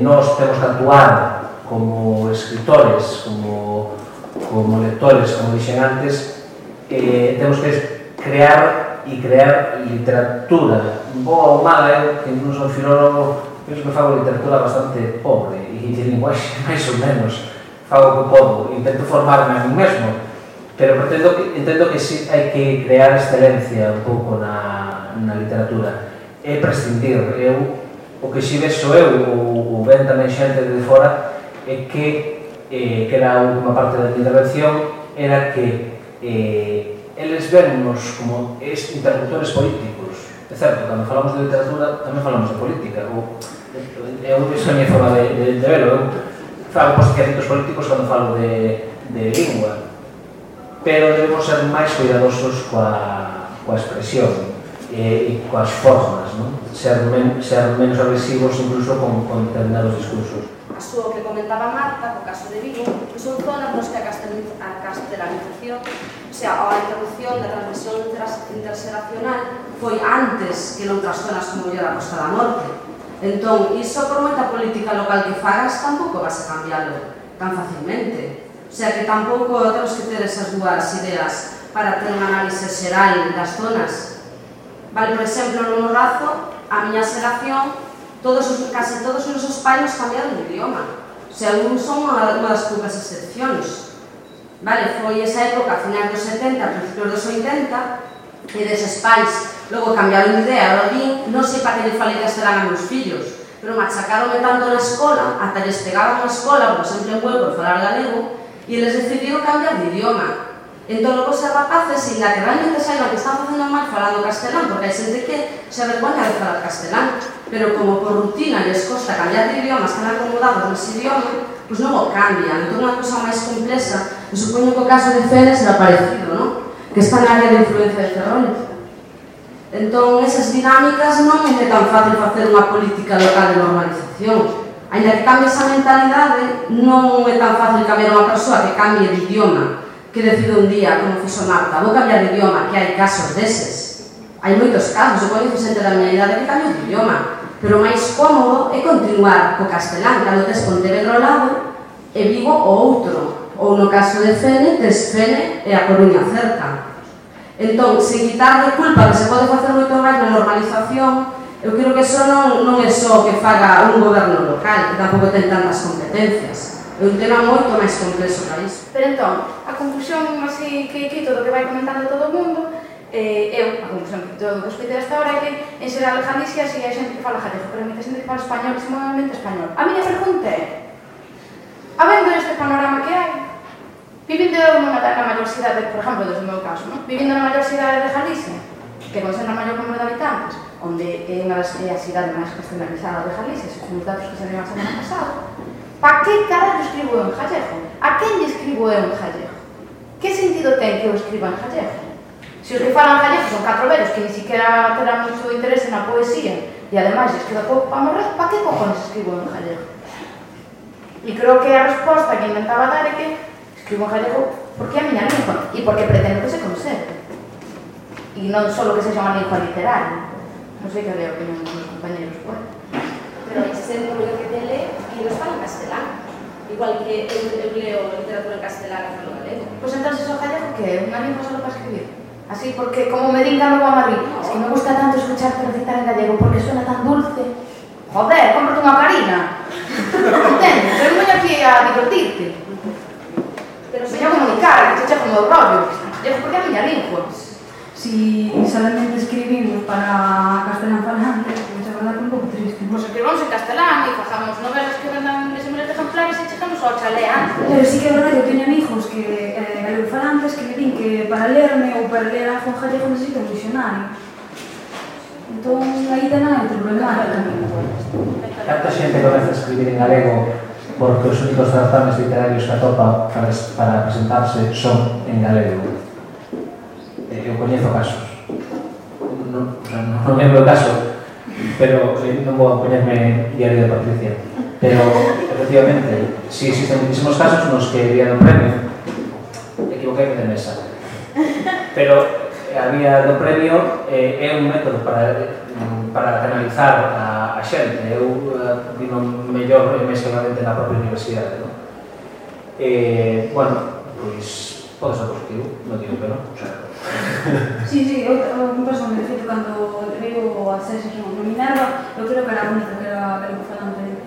nós temos que actuar como escritores, como lectores, como dixen antes, temos que crear literatura, boa ou mala, que non son filólogo, penso que fago literatura bastante pobre e de linguaxe máis ou menos, fago o que podo, intento formarme a mí mesmo, pero entendo que sí hai que crear excelencia un pouco na literatura, é prescindir. O que si vexo eu, ou ven tamén xente de fora, é que era a última parte da intervención, era que eles vennos como interlocutores políticos. É certo, cando falamos de literatura tamén falamos de política. Esa é a minha forma de verlo. Eu fago posicionamentos políticos cando falo de lingua, pero debemos ser máis cuidadosos coa expresión e coas formas, ser menos agresivos incluso con determinados discursos. O que comentaba Marta, co caso de Vigo, que son zonas nos que a castelanización, o sea, a introducción da transmisión interxeracional foi antes que noutras zonas como a Costa da Morte. Entón, iso por moita política local que fagas, tampouco vas a cambiarlo tan facilmente. O sea, que tampouco temos que ter esas dúas ideas para ter unha análise xeral das zonas. Vale, por exemplo, no Morrazo, a miña xeración, case todos os nosos paios cambiaron de idioma. O sea, non son unha das poucas excepcións. Vale, foi esa época, a finais dos 70, a principios dos 80, e deses pais logo cambiaron de idea, ahora din, non sei para que lle falei castelán a meus fillos, pero machacaronme tanto na escola, ata les pegaban na escola, porque sempre en vuelvo a falar galego, e eles decidiron cambiar de idioma. Entón, logo ser rapaces, inda que realmente saiban que están facendo mal falando castelán, porque hai xente que se avergoña de falar castelán, pero como por rutina les costa cambiar de idioma, están acomodados nese idioma, pois non o cambian. Entón, unha cosa máis complexa, eu supoño que o caso de Fene será parecido, non? Que está na área de influencia de Ferrol. Entón, esas dinámicas non é tan fácil facer unha política local de normalización. Ainda que cambie esa mentalidade, non é tan fácil cambiar unha persoa que cambie de idioma, que decide un día, como fixo Marta, vou cambiar de idioma, que hai casos deses. Hai moitos casos, eu coñezo xente da miña idade que cambia de idioma, pero o máis cómodo é continuar co castelán, cando tes Pontevedra ao lado e Vigo o outro, ou no caso de Fene, tes Fene e a Coruña cerca. Entón, sen quitarle culpa que se pode facer moito máis na normalización, eu creo que iso non é só que faga un goberno local, que tampouco ten tantas competencias. É un tema moito máis complexo para iso. Pero entón, a conclusión así que quito do que vai comentando todo o mundo, a conclusión que todo o que escoitei hasta ahora é que en xeral Galicia si hai xente que fala galego, pero hai xente que fala español, extremadamente español. A miña pregunta é, habendo este panorama que hai, vivindo na maior cidade, por exemplo, desde o meu caso, vivindo na maior cidade de Galicia, que concentra o maior número de habitantes, onde é a cidade máis castelanizada de Galicia, según os datos que se dieron a semana pasada, pa que caralho escribo eu en gallego? A quen lle escribo eu en gallego? Que sentido ten que eu escriba en gallego? Se os que falan gallego son 4 veros que ni siquiera terán moito interese na poesía e ademais lles queda pouco para morrer, pa que cojones escribo en gallego? E creo que a resposta que intentaba dar é que escribo en gallego porque é a miña lingua e porque pretendo que se conserve e non só que sexa unha lingua literaria. Non sei que había opinión dos meus compañeros, pero hai xente que te lee e nos fala en castelán, igual que eu leo literatura en castelán e falo galego. Pois entón, se o gallego que é unha lingua só para escribir. Así, porque como me din cando vou a Madrid, es que me gusta tanto escucharte recitar en gallego porque suena tan dulce. Joder, cómprate unha carina. Entendes? Eu non aquí aquí a divertirte. Veño a comunicar, que che chego no rollo. Llego porque é a miña lingua. Si solamente escribimos para castelán falante, pois a verdade é un pouco triste. Pois escribamos en castelán e facamos novelas que vendan en miles de ejemplares e chegamos ao chalé antes. Pero sí que é verdade, eu teño amigos que galego falantes que me din que para lerme ou para ler algo en gallego necesito un dicionario. Entón, aí tamén hai outro problema. Canta xente comeza a escribir en galego porque os únicos certames literarios que atopa para presentarse son en galego. Eu coñezo casos. Non é o meu caso, pero non vou a poñerme diario de Patricia. Pero, efectivamente, si existen muchísimos casos nos que había do premio, equivoquei de mesa. Pero a vía do premio é un método para canalizar a xente. Eu vino mellor mesivamente na propia universidade. Bueno, pois pode ser positivo, non digo que non. Sí, eu personalmente, de feito, cando veo a César no Minerva, eu creo que era a única que era galego falante.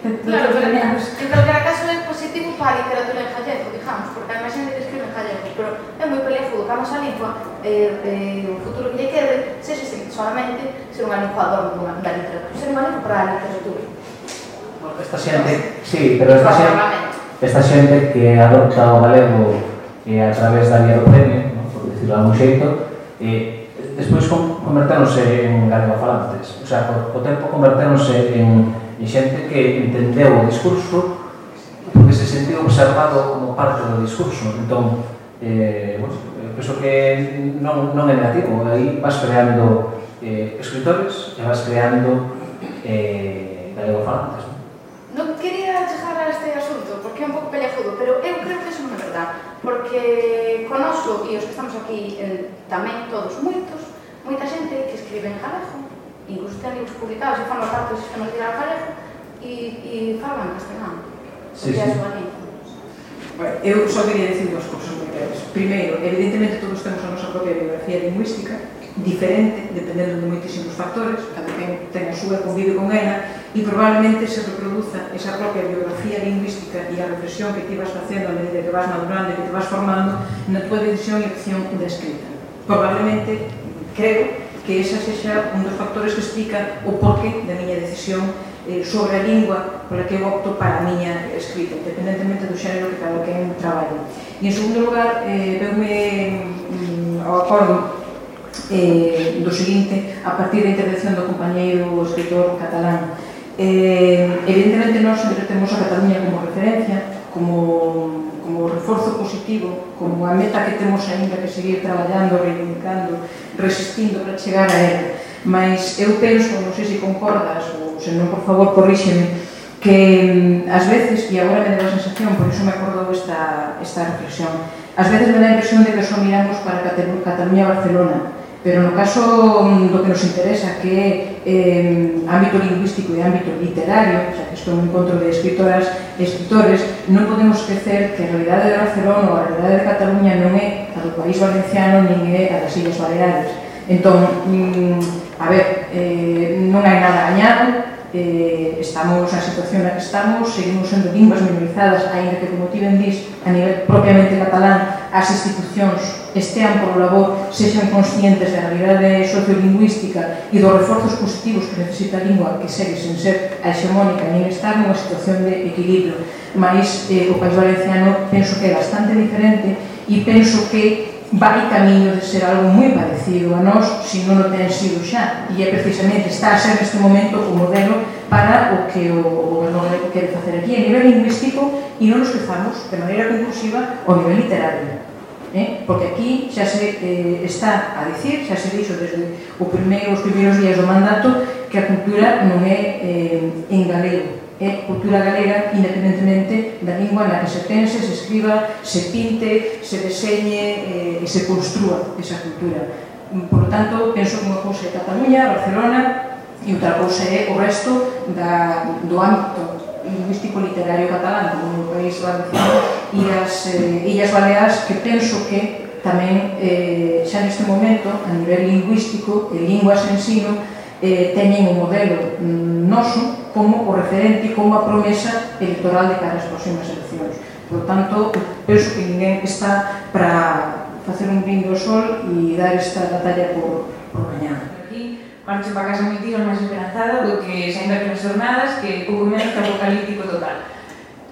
Claro, pero en calquera caso é positivo para a literatura en gallego, digamos, porque hai máis xente que escribe en gallego, pero é moi peleafudo que a nosa lingua, o futuro que lle quede, sexa solamente ser unha lingua adorno da literatura, ser unha lingua para a literatura. Esta xente, sí, pero esta xente que adopta o galego a través da vía do premio, por decirlo de algún xeito, despois convertéronse en galegofalantes. O sea, co tempo convertéronse en xente que entendeu o discurso porque se sentiu observado como parte do discurso. Entón, penso que non é negativo. Aí vas creando escritores e vas creando galegofalantes. Non quería chegar a este asunto porque é un pouco peleafudo, pero eu creo que eso non é verdade, porque conosco, e os que estamos aquí tamén todos moita xente que escribe en galego, incluso ten libros publicados e forman parte do sistema literal galego e falan castelán, porque é a súa lingua. Eu só quería dicir dúas cousas moi breves. Primeiro, evidentemente todos temos a nosa propia biografía lingüística, diferente, dependendo de moitísimos factores, cada quen ten a súa, convive con ela, e probablemente se reproduza esa propia biografía lingüística e a reflexión que ti vas facendo a medida que vas madurando e que te vas formando na tua decisión e opción da escrita. Probablemente, creo que esa sexa un dos factores que explica o porqué da miña decisión sobre a lingua pola que eu opto para a miña escrita, independentemente do xénero que cada quen traballe. E en segundo lugar, veume ao acordo do seguinte, a partir da intervención do compañeiro escritor catalán. Evidentemente, nós sempre temos a Cataluña como referencia, como reforzo positivo, como a meta que temos ainda que seguir traballando, reivindicando, resistindo para chegar a ela. Mas eu penso, non sei se concordas, ou se non, por favor, corríxeme, que ás veces, e agora me deu a sensación, por iso me acordou esta reflexión, ás veces me dá a impresión de que só miramos para Cataluña e Barcelona, pero no caso do que nos interesa, que é ámbito lingüístico e ámbito literario, xa que isto é un encontro de escritoras e escritores, non podemos esquecer que a realidade de Barcelona ou a realidade de Cataluña non é a do País Valenciano nin é a das Illas Baleares. Entón, a ver, non hai nada gañado, estamos na situación na que estamos, seguimos sendo linguas minorizadas, aínda que, como ti ben dís, a nivel propiamente catalán, as institucións estean por labor, sexan conscientes da realidade sociolingüística e dos reforzos positivos que necesita a lingua, que segue sen ser a hexemónica nin estar nunha situación de equilibrio. Mais o País Valenciano penso que é bastante diferente e penso que vai camiño de ser algo moi parecido a nós, se non o ten sido xa, e é precisamente está a ser neste momento o modelo para o que o goberno galego quere facer aquí a nivel lingüístico e non nos quezamos de maneira conclusiva ao nivel literario. Porque aquí xa se está a dicir, xa se dixo desde os primeiros días do mandato, que a cultura non é en galego, é cultura galega independentemente da lingua na que se pense, se escriba, se pinte, se deseñe e se construa esa cultura. Por lo tanto, penso que unha cousa é Cataluña, Barcelona, e outra cousa é o resto do ámbito lingüístico literario catalán, como o País Valenciano e as Illas Baleares, que penso que tamén xa neste momento, a nivel lingüístico e linguas en ensino, teñen un modelo noso como o referente e como a promesa electoral de cara ás próximas eleccións. Por tanto, penso que ninguén está para facer un brinde ao sol e dar esta batalla por gañar. Aquí, marcho para casa moi tiro máis esperanzada do que saindo aquí nas jornadas, que pouco menos que apocalíptico total.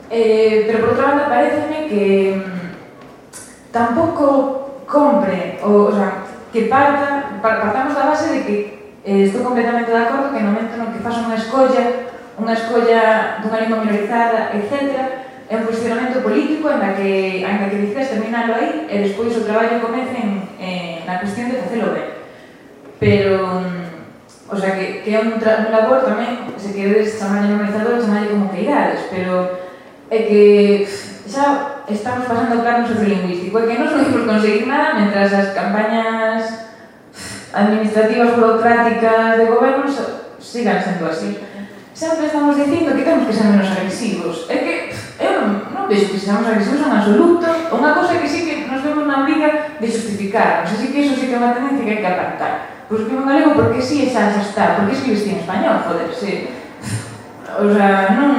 Pero por outra banda, pareceme que tampouco compre, o sea, que partamos da base de que estou completamente de acordo que no momento no que faz unha escolla dunha lingua minorizada, etc., é un cuestionamento político ainda que decidas terminalo aí e despois o traballo comece na cuestión de facelo ben. Pero, o sea, que é un labor tamén, se queredes chamarlle normalizador, chamarlle como que irades, pero é que xa estamos pasando o plano sociolingüístico, é que non podemos conseguir nada mentras as campañas administrativas burocráticas de goberno sigan sendo así. Sempre estamos dicindo que temos que ser menos agresivos. É que eu non vexo que seamos agresivos en absoluto. Unha cosa que sí que nos vemos na briga de justificar. Non sei se que iso sí que é unha tendencia que hai que apartar. Pois que non galego porque sí e xa está. Porque escribes en español, joder, sí. O sea, non...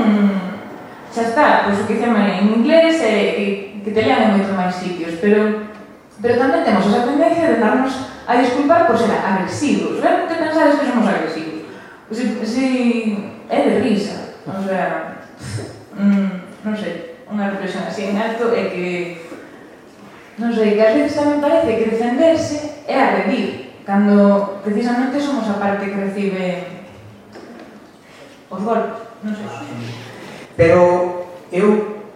Xa está, pois o que chama en inglés e que te lean en moitos máis sitios. Pero tamén temos esa tendencia de darnos a disculpar por ser agresivos. Realmente pensades que somos agresivos. Si é de risa, o sea, non sei, unha reflexión así en alto é que, non sei, que ás veces tamén parece que defenderse é agredir, cando precisamente somos a parte que recibe os golpes, non sei. Pero eu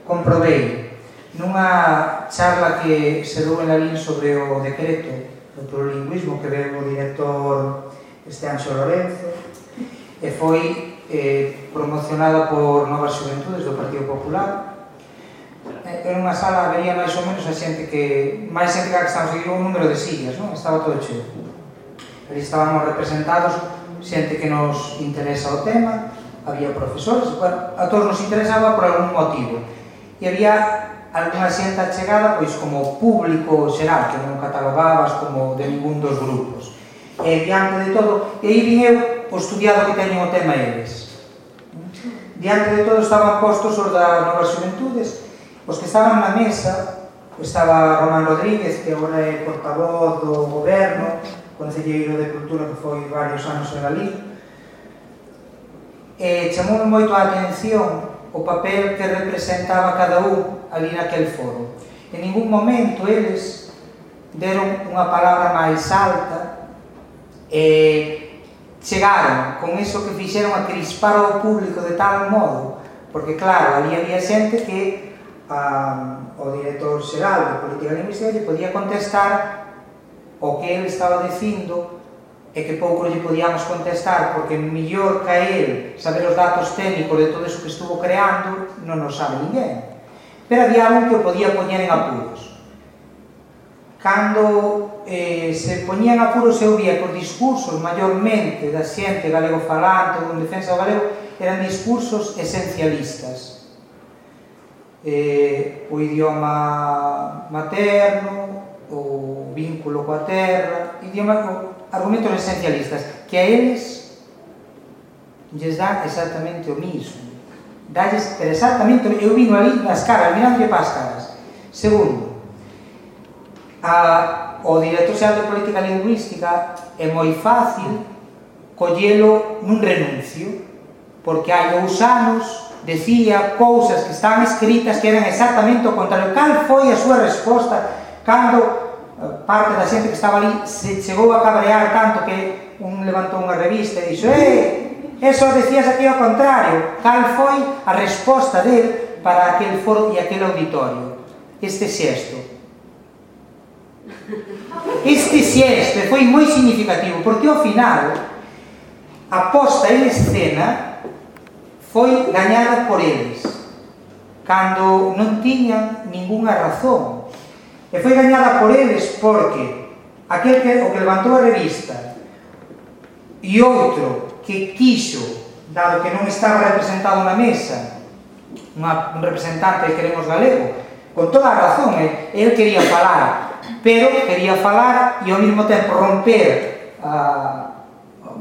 comprobei nunha charla que se dou en Lalín sobre o decreto do plurilingüismo que veu o director Anxo Lorenzo e foi promocionada por Novas Xuventudes do Partido Popular. En unha sala veía máis ou menos a xente que máis xente que estamos aquí, un número de sillas, non? Estaba todo cheo. Ali estábamos representados xente que nos interesa o tema, había profesores, a todos nos interesaba por algún motivo. E había algunha xente achegada pois como público xeral, que non catalogabas como de ningún dos grupos. E diante de todo, e aí vin eu o estudiado que teñen o tema eles. Diante de todo estaban postos os das Novas Xuventudes, os que estaban na mesa, estaba Román Rodríguez, que agora é portavoz do goberno, concelleiro de Cultura que foi varios anos en Lalín, e chamou moito a atención o papel que representaba cada un ali naquel foro. En ningún momento eles deron unha palabra máis alta e chegaron con iso que fixeron a crispar ao público de tal modo, porque claro, ali había xente que o director xeral de Política Lingüística lle podía contestar o que ele estaba dicindo e que pouco lle podíamos contestar porque mellor que a ele saber os datos técnicos de todo iso que estuvo creando non nos sabe ninguén, pero había algo que o podía poñer en apuros. Cando se poñían apuros eu vía que os discursos maiormente da xente galego falante ou en defensa do galego eran discursos esencialistas. O idioma materno, o vínculo coa terra, argumentos esencialistas que a eles lles dá exactamente o mismo. Dalles exactamente, eu vino ali nas caras, mirando para as caras. Segundo, o director xeral de Política Lingüística é moi fácil collelo nun renuncio, porque hai 2 anos decía cousas que estaban escritas que eran exactamente o contrario. Cal foi a súa resposta cando parte da xente que estaba ali se chegou a cabrear tanto que un levantou unha revista e dixo eso decías aquí ao contrario? Cal foi a resposta del para aquel foro e aquel auditorio? Este xesto foi moi significativo, porque ao final a posta en escena foi gañada por eles cando non tiñan ningunha razón, e foi gañada por eles porque aquel que levantou a revista e outro que quixo, dado que non estaba representado na mesa un representante de Queremos Galego, con toda a razón, el quería falar, pero quería falar e ao mesmo tempo romper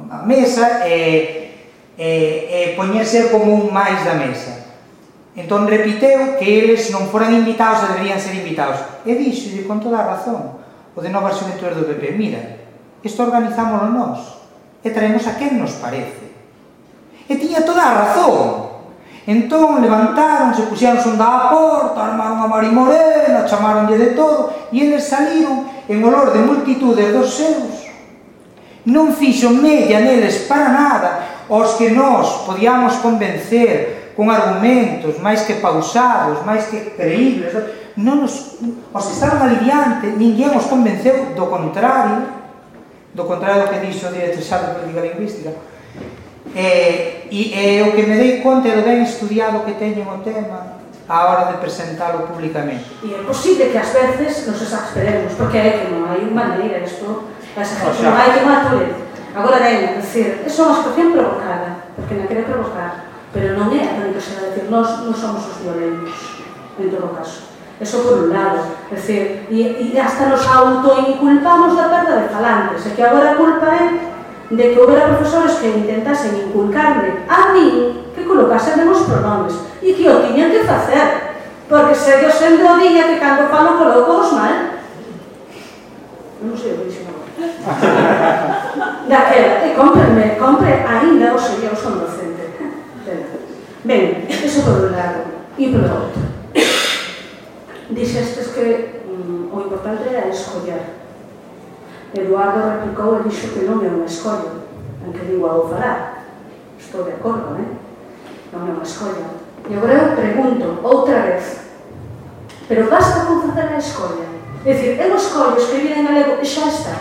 a mesa e poñerse como un máis da mesa. Entón repiteu que eles non foran invitados e deberían ser invitados. E dixolle con toda a razón o de Novas Xuventudes do PP: mira, isto organizámoslo nós e traemos a quen nos parece. E tiña toda a razón. Entón levantaron, se puxeron son da porta, armaron a Mari Morena, chamaronlle de todo, e eles saliron en olor de multitudes dos seus. Non fixo mella neles para nada os que nós podíamos convencer con argumentos máis que pausados, máis que creíbles. Os que estaban ali diante, ninguén os convenceu do contrario do que dixo o director xeral de Política Lingüística. E o que me dei conta é do ben estudiado que teñen o tema á hora de presentalo públicamente. E é posible que ás veces nos exasperemos, porque é que non hai unha maneira, isto, non hai que matule. Agora ben, é dicir, é unha situación provocada, porque non quere provocar, pero non é a tónica xeral, é dicir, nós non somos os violentos, en todo caso. Eso por un lado, é dicir, e hasta nos autoinculpamos da perda de falantes, e que agora a culpa é de que houbera profesores que intentasen inculcarme a mí que colocasen os pronomes e que o tiñan que facer, porque se yo sempre o diña que cando falo coloco os mal. Non sei o que dixo agora. Daquela, e compre ainda o sería o son docente. Ben, iso por un lado. E por outro, dixestes que o importante era escoller. Eduardo replicou e dixo que non é unha escolla, en que lingua vou falar. Estou de acordo, non é unha escolla. E agora eu pregunto outra vez, pero basta con facer a escolla? É dicir, eu escollo escribir en galego e xa está.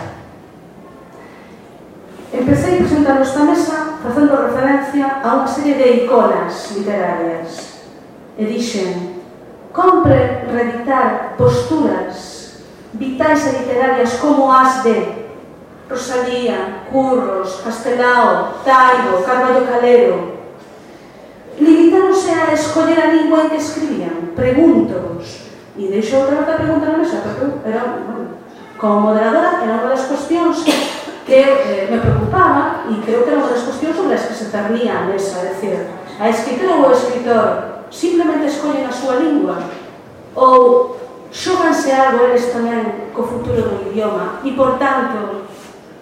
Empecé a presentar esta mesa facendo referencia a unha serie de iconas literarias e dixen: compre reeditar posturas vitais e literarias como as de Rosalía, Curros, Castelao, Taibo, Carballo Calero. Limitáronse a escoller a lingua en que escribían? Pregunto-vos. E deixo outra pregunta na mesa, porque como moderadora era unha das cuestións que me preocupaba e creo que era unha das cuestións sobre as que se cernía a mesa, é dicir, a escritora ou o escritor simplemente escollen a súa lingua ou xóganse algo eles tamén co futuro do idioma e, por tanto,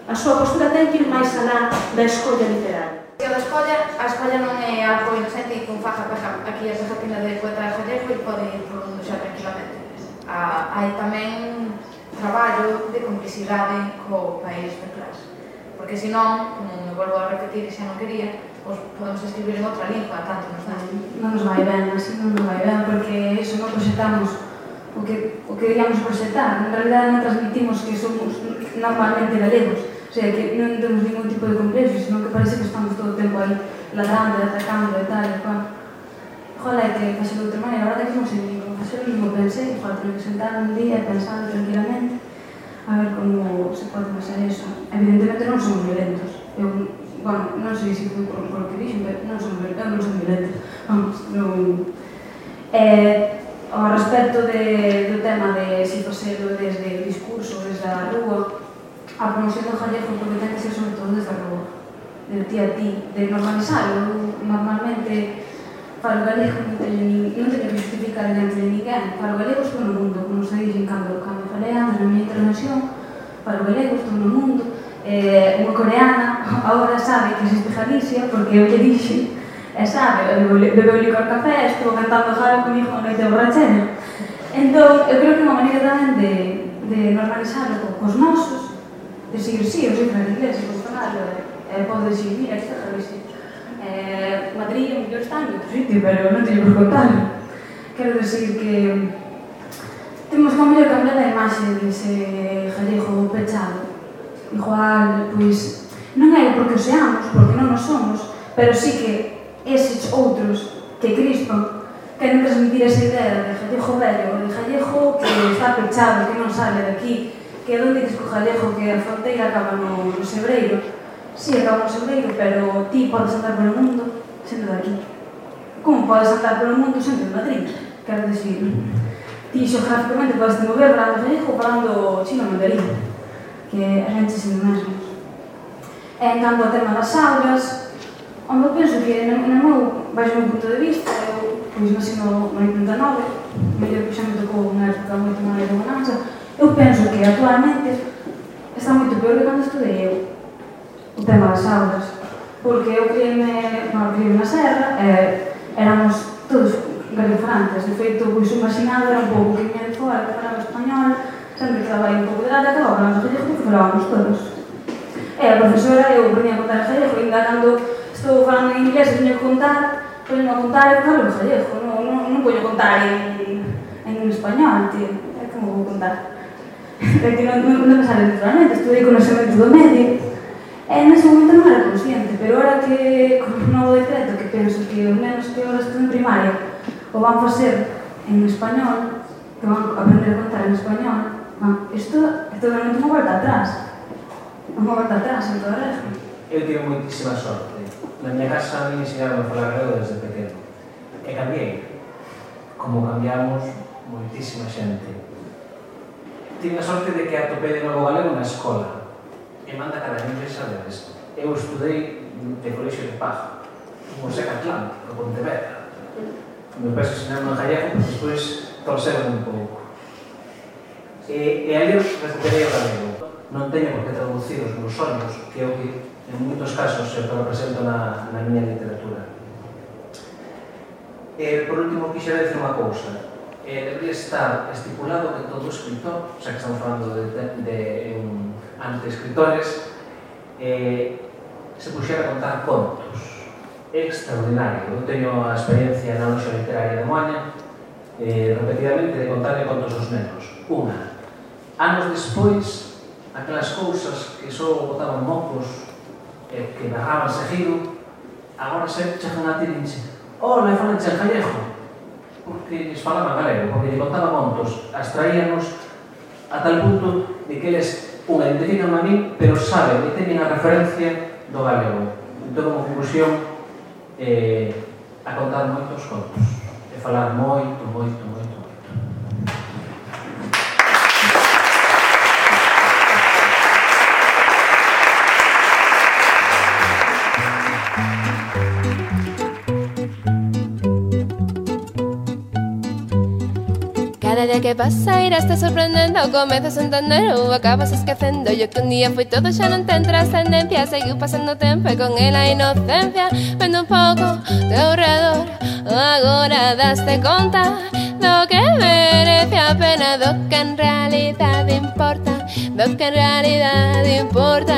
a súa postura ten que ir máis alá da escolla literaria. A escolla non é algo inocente e con faja aquí a pegatina de poeta gallego e pode ir por mundo xa tranquilamente. Hai tamén traballo de complicidade co país de clase, porque senón, como me volvo a repetir e xa non quería, podemos escribir en outra lingua, tanto nos dá. Non nos vai ben, así non nos vai ben, porque iso non proxetamos o que queríamos proxetar. En realidad non transmitimos que somos normalmente galegos, o sea, que non temos ningún tipo de complexo, senón que parece que estamos todo o tempo aí ladrando, atacando e tal, e cual. Ojalá que fase de outra maneira, a verdade que non sei ni como fase, mismo pensei, ojalá tener que sentar un día e pensar tranquilamente a ver como se pode pasar eso. Evidentemente non somos violentos. Bueno, non sei se foi por o que dixen, pero non somos violentos. Vamos, non... Ao respecto do tema de se foselo desde o discurso, desde a rúa, a promoción do gallego porque ten que ser sobre todo desde a rúa, de ti a ti, de normalizarlo. Normalmente falo galego non teño que justificar diante de ninguén, falo galego estou no mundo, como se dixen cando falei antes na minha intervención, falo galego estou no mundo. Unha coreana agora sabe que existe Galicia porque eu lle dixe, e sabe, bebeu licor café, estuvo cantando jaro comigo na noite de borrachera. Entón, eu creo que é unha maneira tamén de normalizarlo cos nosos, de seguir, sí, eu sei falar inglés, podo falar, podo dicir, mira, que está Galicia. Madrid é mellor está en outro sitio, pero non teño por contar. Quero decir que temos que mellor cambiar a imaxe dese gallego pechado. Igual, pois, non é porque o seamos, porque non nos somos, pero sí que eses outros que crispan queren transmitir esa idea de gallego vello, de gallego que está pechado, que non sale de aquí, que onde dices co gallego que a fronteira acaba no Sebreiro. Sí, acaba no Sebreiro, pero ti podes andar polo mundo sendo de aquí. Como podes andar polo mundo sendo de Madrid? Quero dicir, ti xeográficamente podes te mover falando gallego ou falando chino mandarín, que a gente sendo mesmos. En canto ao tema das aulas, eu penso que, baixo o meu punto de vista, eu nasci no 89, mellor que xa me tocou unha época moito máis de bonanza, eu penso que actualmente está moito peor que cando estudei eu, o tema das aulas, porque eu criei na serra, éramos todos galefarantes, de feito, o imaginado era un pouco que vinha de fora, que falaba español, sempre que daba aí un pouco de lata, acababa falando gallego porque falábamos todos. E a profesora, eu venía a contar gallego, e ainda cando estou falando en inglés, venía a contar, e falo en gallego, non poño contar en español, tío, é como vou contar. É que non me sale naturalmente, estudei conocemento do medio, e nese momento non era consciente, pero ahora que con un novo decreto que penso que os menos que ahora estudo en primaria o van facer en español, que van aprender a contar en español, isto realmente unha volta atrás, en toda a región. Eu tive moitísima sorte. Na miña casa me ensinaron a falar galego desde pequeno. E cambiei, como cambiamos moitísima xente. Tive a sorte de que atopei de novo galego na escola. E manda cada vez de saberes. Eu estudei de colexio de Paja, como Seca Atlántico, Pontevedra. Me penso ensinando en gallego, pero despois torceron un pouco. E aí eu recuperei o galego. Non teño por que traducir os meus sonhos, que é o que en moitos casos se represento na miña literatura. Por último, quixera decir unha cousa. Debería estar estipulado que todo escritor, xa que estamos falando ante escritores, se puxera a contar contos. É extraordinario. Eu teño a experiencia na Loxa Literaria de Moaña, repetidamente, de contarle contos aos nenos. Anos despois, aquelas cousas que só botaban mocos e que narraban seguido, agora se chegan a ti e dinche: "Ola, falanche en gallego", porque lles falaban galego, porque lle contaban contos, abstraíanos a tal punto de que eles unha identifican a mí, pero saben e teñen a referencia do galego. Entón, como conclusión, a contar moitos contos, e falar moito. Cada día que pasa irás te sorprendendo, comezas a entender ou acabas esquecendo. Yo que un día foi todo xa non ten trascendencia, seguiu pasando tempo e con ela a inocencia. Vendo un pouco teu redor, agora daste conta do que merece a pena, do que en realidade importa, do que en realidade importa.